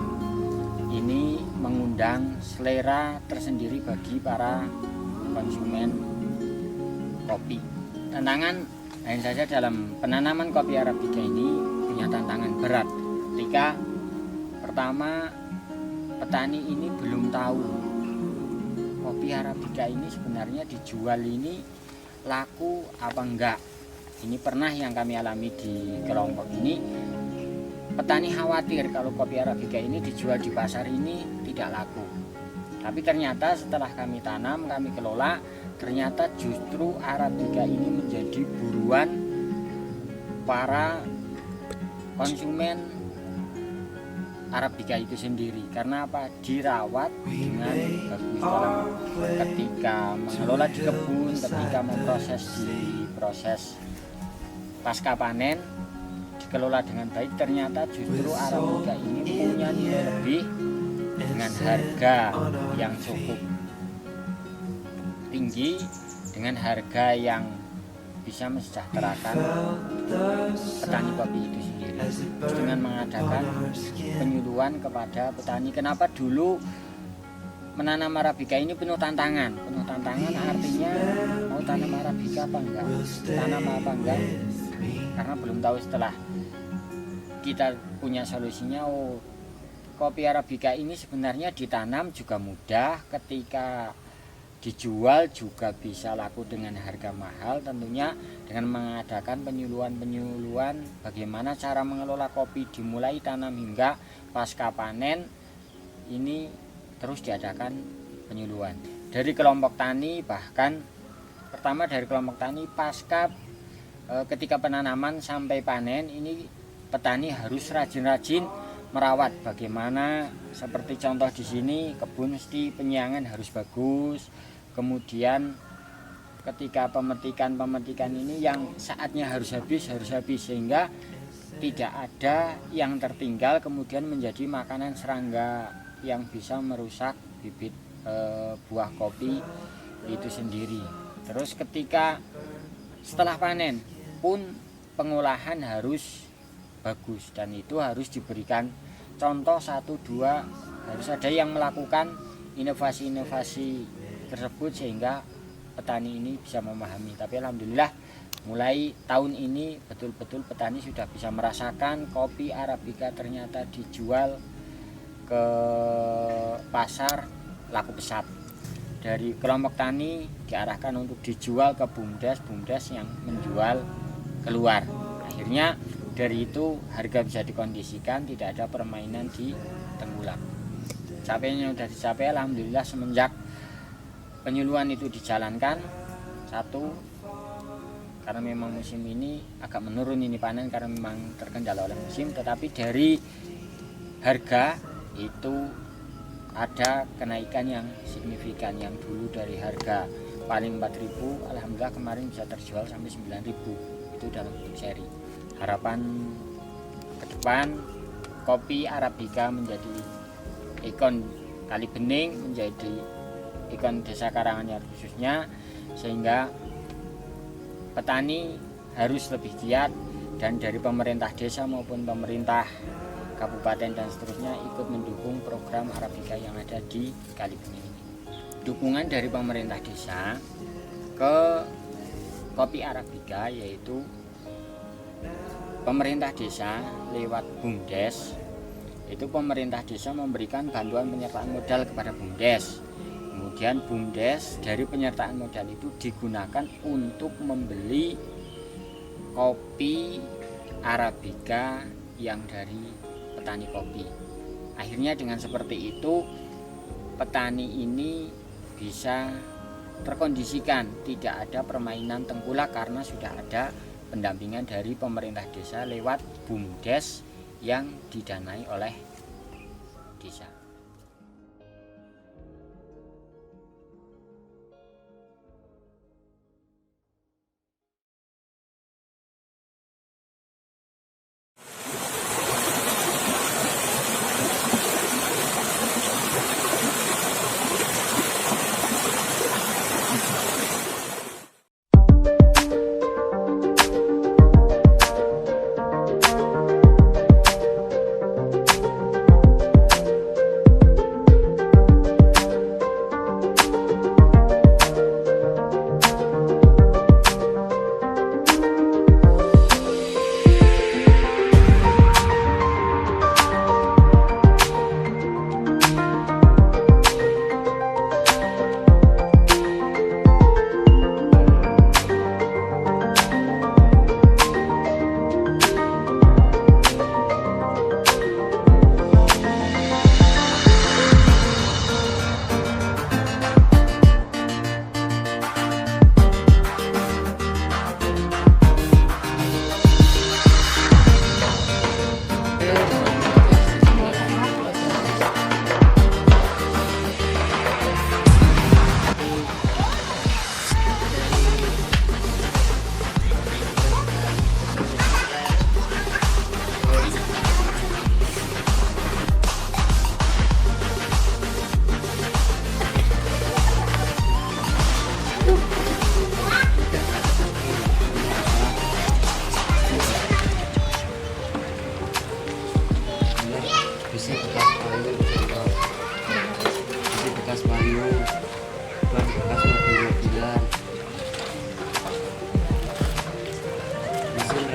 ini mengundang selera tersendiri bagi para konsumen kopi. Tantangan hanya saja dalam penanaman kopi Arabica ini punya tantangan berat. Ketika pertama petani ini belum tahu kopi Arabica ini sebenarnya dijual ini laku apa enggak. Ini pernah yang kami alami di kelompok ini. Petani khawatir kalau kopi Arabica ini dijual di pasar ini tidak laku. Tapi ternyata setelah kami tanam, kami kelola, ternyata justru Arabica ini menjadi buruan para konsumen Arabica itu sendiri. Karena apa? Dirawat dengan bagus. Dalam ketika mengelola di kebun, ketika memproses di proses pasca panen, dikelola dengan baik, ternyata justru Arabica ini punya nilai lebih dengan harga yang cukup tinggi, dengan harga yang bisa mensejahterakan petani kopi itu sendiri, dengan mengadakan penyuluhan kepada petani. Kenapa dulu menanam Arabica ini penuh tantangan? Penuh tantangan artinya mau tanam Arabica apa enggak, tanam apa enggak, karena belum tahu. Setelah kita punya solusinya, oh kopi Arabica ini sebenarnya ditanam juga mudah, ketika dijual juga bisa laku dengan harga mahal, tentunya dengan mengadakan penyuluhan bagaimana cara mengelola kopi dimulai tanam hingga pasca panen. Ini terus diadakan penyuluhan dari kelompok tani. Bahkan pertama dari kelompok tani, pasca ketika penanaman sampai panen ini petani harus rajin-rajin merawat. Bagaimana seperti contoh di sini, kebun mesti penyiangan harus bagus. Kemudian ketika pemetikan ini yang saatnya harus habis, sehingga tidak ada yang tertinggal kemudian menjadi makanan serangga yang bisa merusak bibit buah kopi itu sendiri. Terus ketika setelah panen pun pengolahan harus bagus, dan itu harus diberikan contoh 1-2, harus ada yang melakukan inovasi-inovasi tersebut sehingga petani ini bisa memahami. Tapi alhamdulillah mulai tahun ini betul-betul petani sudah bisa merasakan kopi Arabica ternyata dijual ke pasar laku pesat. Dari kelompok tani diarahkan untuk dijual ke bumdes yang menjual keluar. Akhirnya dari itu harga bisa dikondisikan, tidak ada permainan di tengkulak. Capainya sudah dicapai alhamdulillah semenjak penyuluhan itu dijalankan. Satu, karena memang musim ini agak menurun ini panen karena memang terkendala oleh musim, tetapi dari harga itu ada kenaikan yang signifikan. Yang dulu dari harga paling 4.000, alhamdulillah kemarin bisa terjual sampai 9.000, itu dalam bentuk seri. Harapan ke depan kopi Arabica menjadi ikon Kali Bening, menjadi ikon Desa Karanganyar khususnya, sehingga petani harus lebih giat, dan dari pemerintah desa maupun pemerintah kabupaten dan seterusnya ikut mendukung program Arabica yang ada di Kali Bening ini. Dukungan dari pemerintah desa ke kopi Arabica yaitu pemerintah desa lewat BUMDes, itu pemerintah desa memberikan bantuan penyertaan modal kepada BUMDes. Kemudian BUMDes dari penyertaan modal itu digunakan untuk membeli kopi Arabica yang dari petani kopi. Akhirnya dengan seperti itu petani ini bisa terkondisikan, tidak ada permainan tengkulak karena sudah ada pendampingan dari pemerintah desa lewat BUMDes yang didanai oleh desa.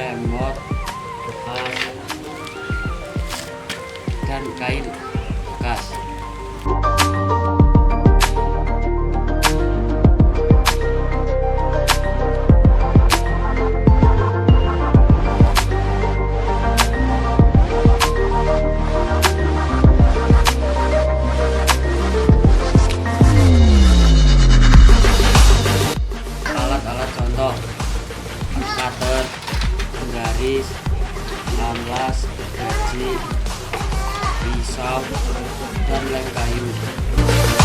remote, dan kain bekas. Alat-alat contoh: cutter, penggaris, amplas, gaji, pisau, dan lem kayu.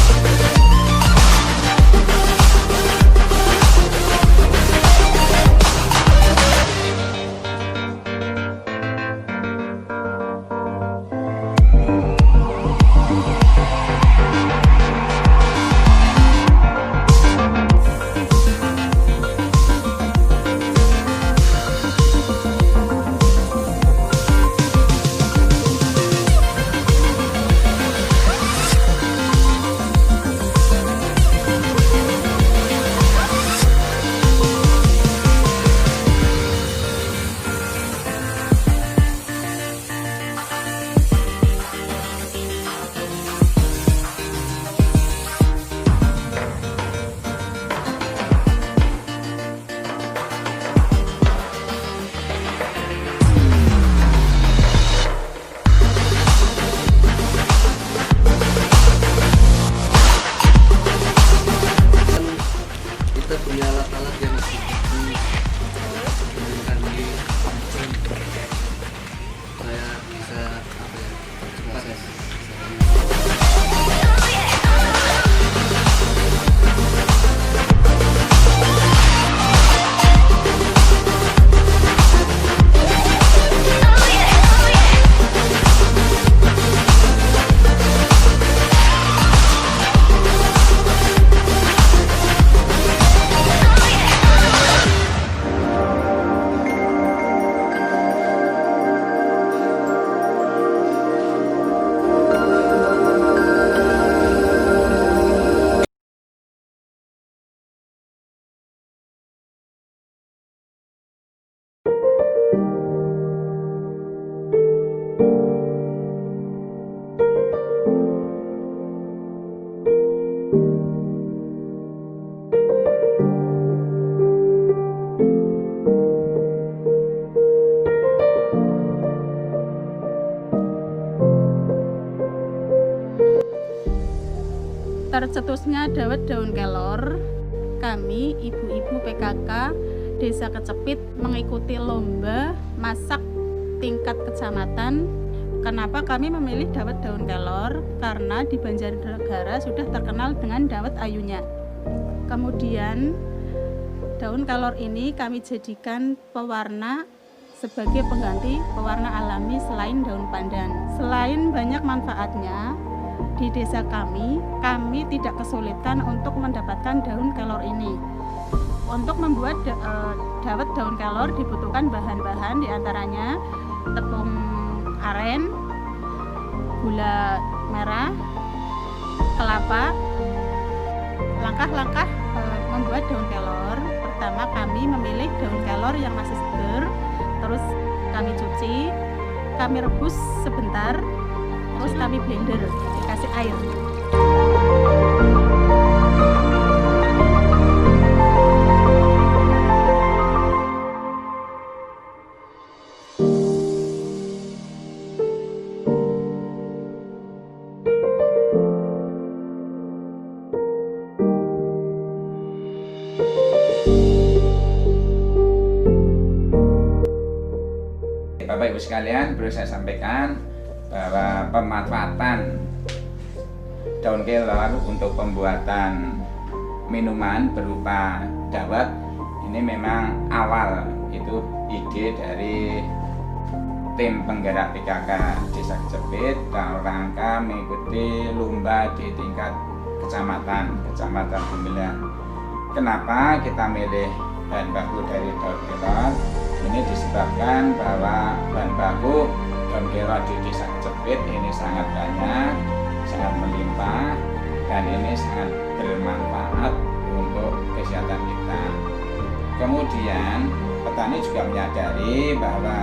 Tercetusnya dawet daun kelor, kami ibu-ibu PKK Desa Kecepit mengikuti lomba masak tingkat kecamatan. Kenapa kami memilih dawet daun kelor? Karena di Banjarnegara sudah terkenal dengan dawet ayunya. Kemudian daun kelor ini kami jadikan pewarna sebagai pengganti pewarna alami selain daun pandan. Selain banyak manfaatnya, di desa kami tidak kesulitan untuk mendapatkan daun kelor ini. Untuk membuat dawet daun kelor dibutuhkan bahan-bahan diantaranya tepung aren, gula merah, kelapa. Langkah-langkah membuat daun kelor. Pertama, kami memilih daun kelor yang masih seger, terus kami cuci, kami rebus sebentar, terus kami blender, dikasih air. Bapak Ibu sekalian, perlu saya sampaikan bahwa pemanfaatan daun kelor untuk pembuatan minuman berupa dawet ini memang awal itu ide dari tim penggerak PKK Desa Kecepit dalam rangka mengikuti lomba di tingkat kecamatan Gumilang. Kenapa kita milih bahan baku dari daun kelor? Ini disebabkan bahwa bahan baku daun kelor di Desa Kecepit ini sangat banyak, sangat melimpah, dan ini sangat bermanfaat untuk kesehatan kita. Kemudian petani juga menyadari bahwa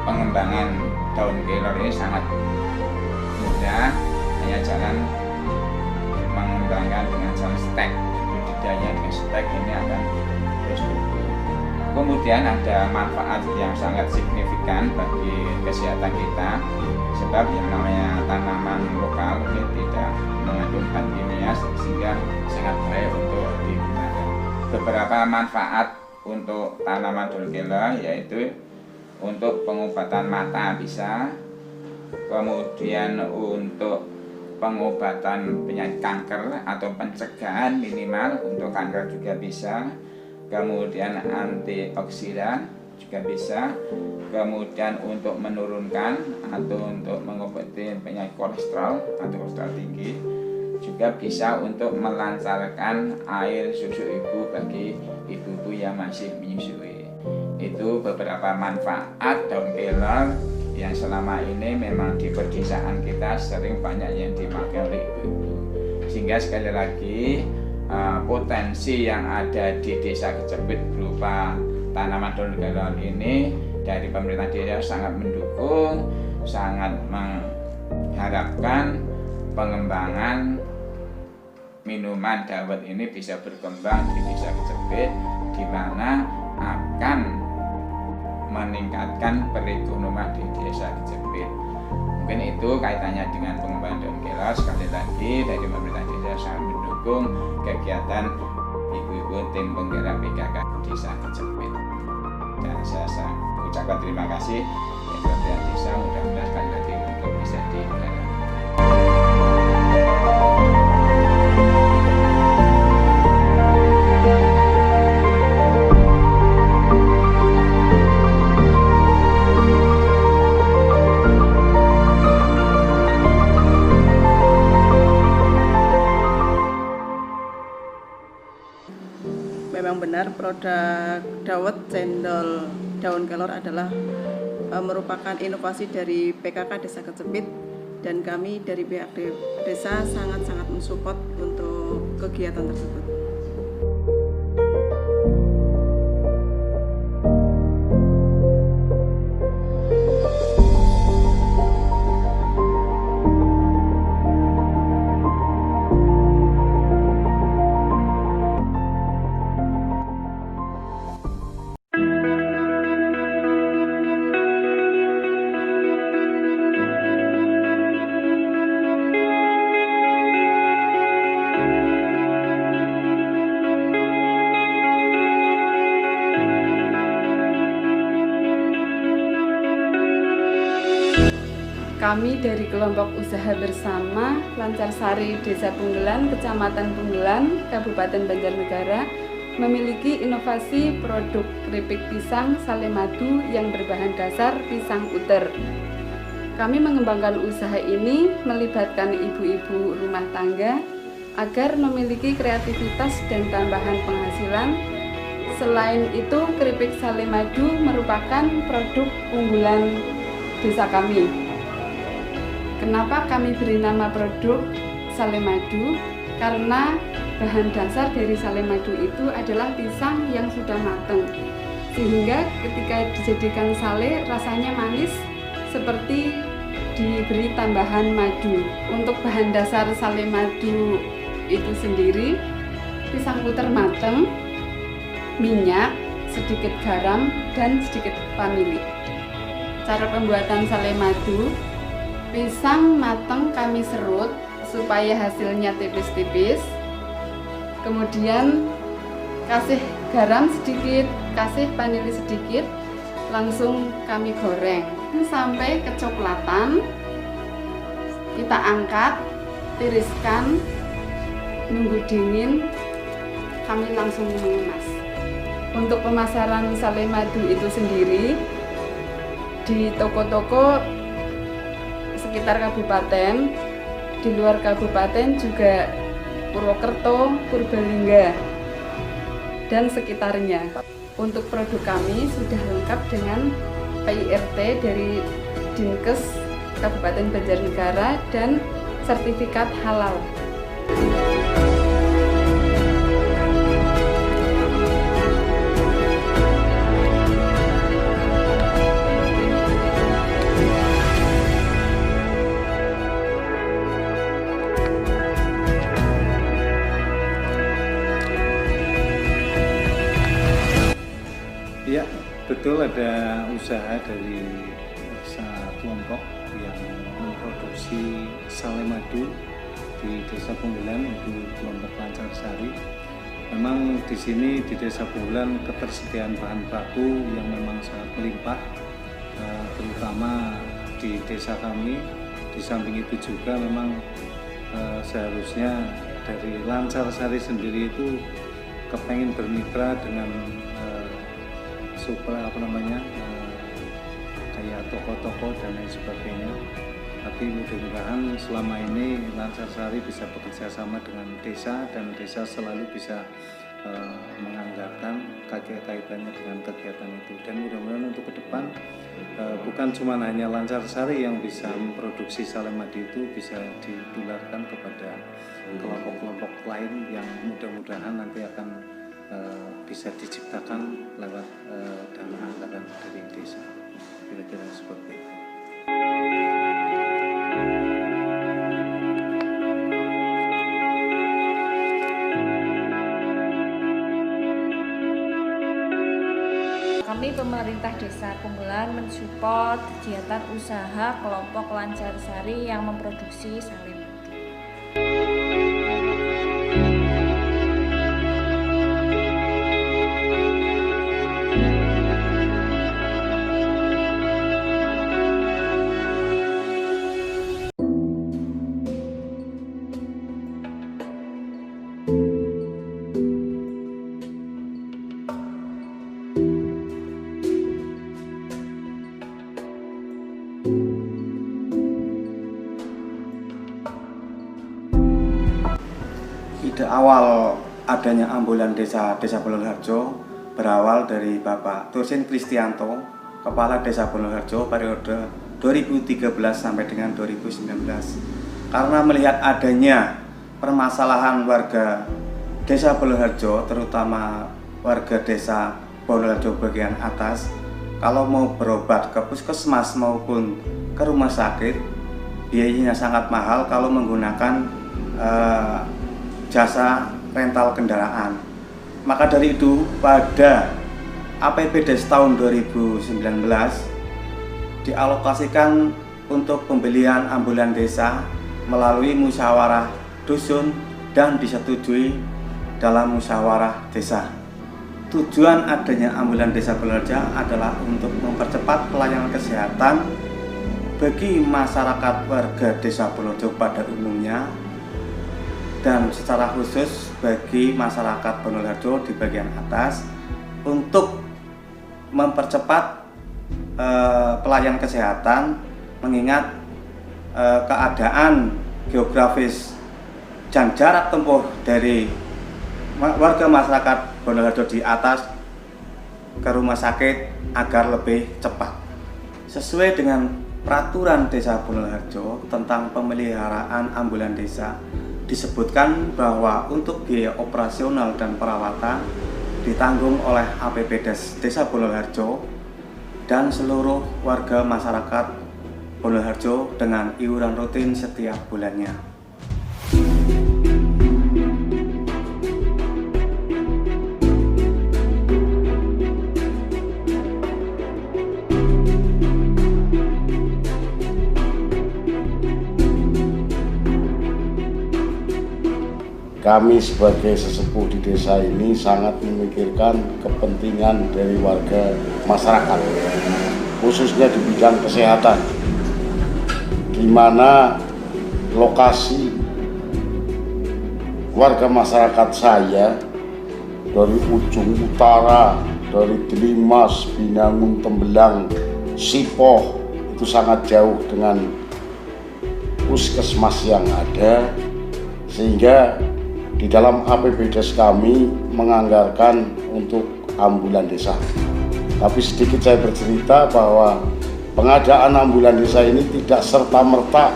pengembangan daun kelor ini sangat mudah, hanya jalan mengembangkan dengan cara stek. Budidaya dengan stek ini akan terus tumbuh. Kemudian ada manfaat yang sangat signifikan bagi kesehatan kita, sebab yang namanya tanaman lokal ini tidak mengandung bahan kimia sehingga sangat baik untuk digunakan. Beberapa manfaat untuk tanaman daun kelor yaitu untuk pengobatan mata bisa, kemudian untuk pengobatan penyakit kanker atau pencegahan minimal untuk kanker juga bisa, kemudian antioksidan juga bisa, kemudian untuk menurunkan atau untuk mengobati penyakit kolesterol atau kolesterol tinggi, juga bisa untuk melancarkan air susu ibu bagi ibu-ibu yang masih menyusui. Itu beberapa manfaat daun kelor yang selama ini memang di pedesaan kita sering banyak yang dimakai oleh ibu-ibu. Sehingga sekali lagi potensi yang ada di Desa Kecepit berupa tanaman daun kelor ini dari pemerintah desa sangat mendukung, sangat mengharapkan pengembangan minuman dawet ini bisa berkembang di Desa Kecepit, di mana akan meningkatkan perekonomian di Desa Kecepit. Mungkin itu kaitannya dengan pengembangan daun kelor. Sekali lagi dari pemerintah desa sangat mendukung kegiatan ibu-ibu tim penggerak PKK Desa Kecepit. Dan saya ucapkan terima kasih kepada desa, mudah-mudahan sekali lagi untuk bisa digarap. Memang benar produk dawet cendol daun kelor adalah merupakan inovasi dari PKK Desa Kecepit, dan kami dari pihak desa sangat-sangat mensupport untuk kegiatan tersebut. Kami dari kelompok usaha bersama Lancarsari Desa Punggelan, Kecamatan Punggelan, Kabupaten Banjarnegara memiliki inovasi produk keripik pisang sale madu yang berbahan dasar pisang uter. Kami mengembangkan usaha ini melibatkan ibu-ibu rumah tangga agar memiliki kreativitas dan tambahan penghasilan. Selain itu, keripik sale madu merupakan produk unggulan desa kami. Kenapa kami beri nama produk sale madu? Karena bahan dasar dari sale madu itu adalah pisang yang sudah matang, sehingga ketika dijadikan sale rasanya manis seperti diberi tambahan madu. Untuk bahan dasar sale madu itu sendiri, pisang puter matang, minyak, sedikit garam, dan sedikit vanili. Cara pembuatan sale madu: pisang matang kami serut supaya hasilnya tipis-tipis. Kemudian kasih garam sedikit, kasih vanili sedikit, langsung kami goreng sampai kecoklatan. Kita angkat, tiriskan, nunggu dingin, kami langsung mengemas. Untuk pemasaran sale madu itu sendiri di toko-toko sekitar kabupaten, di luar kabupaten juga Purwokerto, Purbalingga, dan sekitarnya. Untuk produk kami sudah lengkap dengan PIRT dari Dinkes Kabupaten Banjarnegara dan sertifikat halal. Ya, betul, ada usaha dari kelompok yang memproduksi sale madu di Desa Punggelan, yaitu kelompok Lancarsari. Memang di sini di Desa Punggelan ketersediaan bahan baku yang memang sangat melimpah, terutama di desa kami. Di samping itu juga memang seharusnya dari Lancarsari sendiri itu kepengen bermitra dengan kayak toko-toko dan lain sebagainya. Tapi mudah-mudahan selama ini Lancarsari bisa bekerja sama dengan desa, dan desa selalu bisa menganggarkan kaitannya dengan kegiatan itu. Dan mudah-mudahan untuk ke depan bukan cuma hanya Lancarsari yang bisa memproduksi sale madu, itu bisa ditularkan kepada kelompok-kelompok lain yang mudah-mudahan nanti akan bisa diciptakan lewat dana anggaran dari desa. Kira-kira seperti itu. Kami pemerintah Desa Punggelan mensupport kegiatan usaha kelompok Lancarsari yang memproduksi sale madu. Ide awal adanya ambulan Desa Bolonharjo berawal dari Bapak Tursin Kristianto, Kepala Desa Bolonharjo periode 2013 sampai dengan 2019. Karena melihat adanya permasalahan warga Desa Bolonharjo, terutama warga Desa Bolonharjo bagian atas, kalau mau berobat ke puskesmas maupun ke rumah sakit, biayanya sangat mahal kalau menggunakan jasa rental kendaraan. Maka dari itu pada APBD tahun 2019 dialokasikan untuk pembelian ambulan desa melalui musyawarah dusun dan disetujui dalam musyawarah desa. Tujuan adanya ambulan Desa Bolonharjo adalah untuk mempercepat pelayanan kesehatan bagi masyarakat warga Desa Bonoharjo pada umumnya, dan secara khusus bagi masyarakat Bonoharjo di bagian atas untuk mempercepat pelayanan kesehatan, mengingat keadaan geografis dan jarak tempuh dari warga masyarakat Bonoharjo di atas ke rumah sakit agar lebih cepat. Sesuai dengan peraturan Desa Bonoharjo tentang pemeliharaan ambulan desa, disebutkan bahwa untuk biaya operasional dan perawatan ditanggung oleh APBDes Desa Bonoharjo dan seluruh warga masyarakat Bonoharjo dengan iuran rutin setiap bulannya. Kami sebagai sesepuh di desa ini sangat memikirkan kepentingan dari warga masyarakat, khususnya di bidang kesehatan, di mana lokasi warga masyarakat saya dari ujung utara, dari Delimas, Binangun, Tembelang, Sipoh, itu sangat jauh dengan puskesmas yang ada, sehingga di dalam APBDes kami menganggarkan untuk ambulan desa. Tapi sedikit saya bercerita bahwa pengadaan ambulan desa ini tidak serta-merta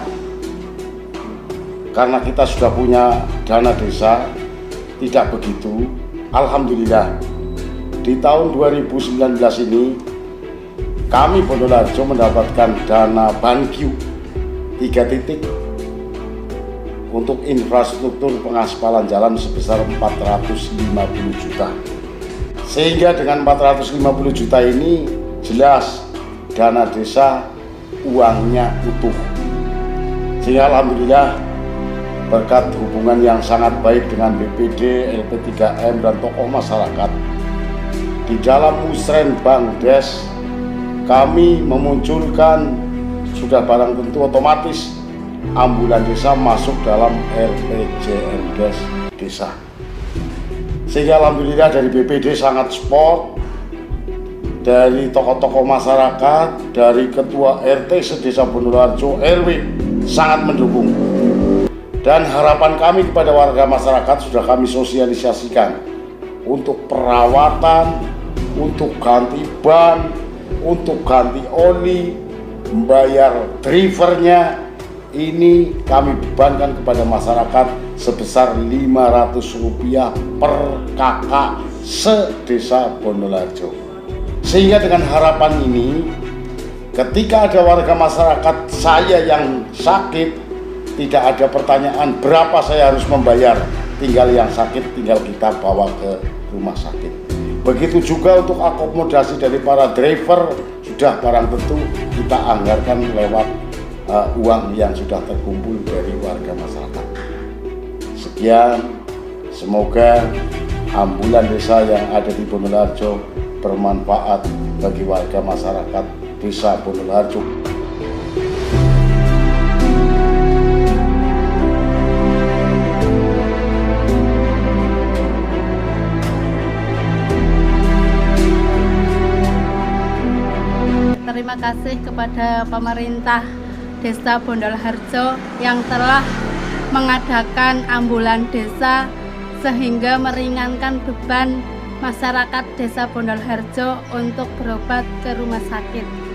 karena kita sudah punya dana desa, tidak begitu. Alhamdulillah di tahun 2019 ini kami Bonoharjo mendapatkan dana BANQ 3 titik untuk infrastruktur pengaspalan jalan sebesar 450 juta. Sehingga dengan 450 juta ini jelas dana desa uangnya utuh. Sehingga alhamdulillah berkat hubungan yang sangat baik dengan BPD, LP3M dan tokoh masyarakat, di dalam Musrenbang Des kami memunculkan, sudah barang tentu otomatis ambulan desa masuk dalam RPJMdes desa. Sehingga alhamdulillah dari BPD sangat support, dari tokoh-tokoh masyarakat, dari ketua RT sedesa Bonoharjo, RW sangat mendukung. Dan harapan kami kepada warga masyarakat sudah kami sosialisasikan untuk perawatan, untuk ganti ban, untuk ganti oli, membayar drivernya. Ini kami bebankan kepada masyarakat sebesar Rp500 per kakak se-desa Bonoharjo. Sehingga dengan harapan ini, ketika ada warga masyarakat saya yang sakit, tidak ada pertanyaan berapa saya harus membayar, tinggal yang sakit tinggal kita bawa ke rumah sakit. Begitu juga untuk akomodasi dari para driver, sudah barang tentu kita anggarkan lewat uang yang sudah terkumpul dari warga masyarakat. Sekian, semoga ambulan desa yang ada di Bonoharjo bermanfaat bagi warga masyarakat Desa Bonoharjo. Terima kasih kepada pemerintah Desa Bonoharjo yang telah mengadakan ambulan desa sehingga meringankan beban masyarakat Desa Bonoharjo untuk berobat ke rumah sakit.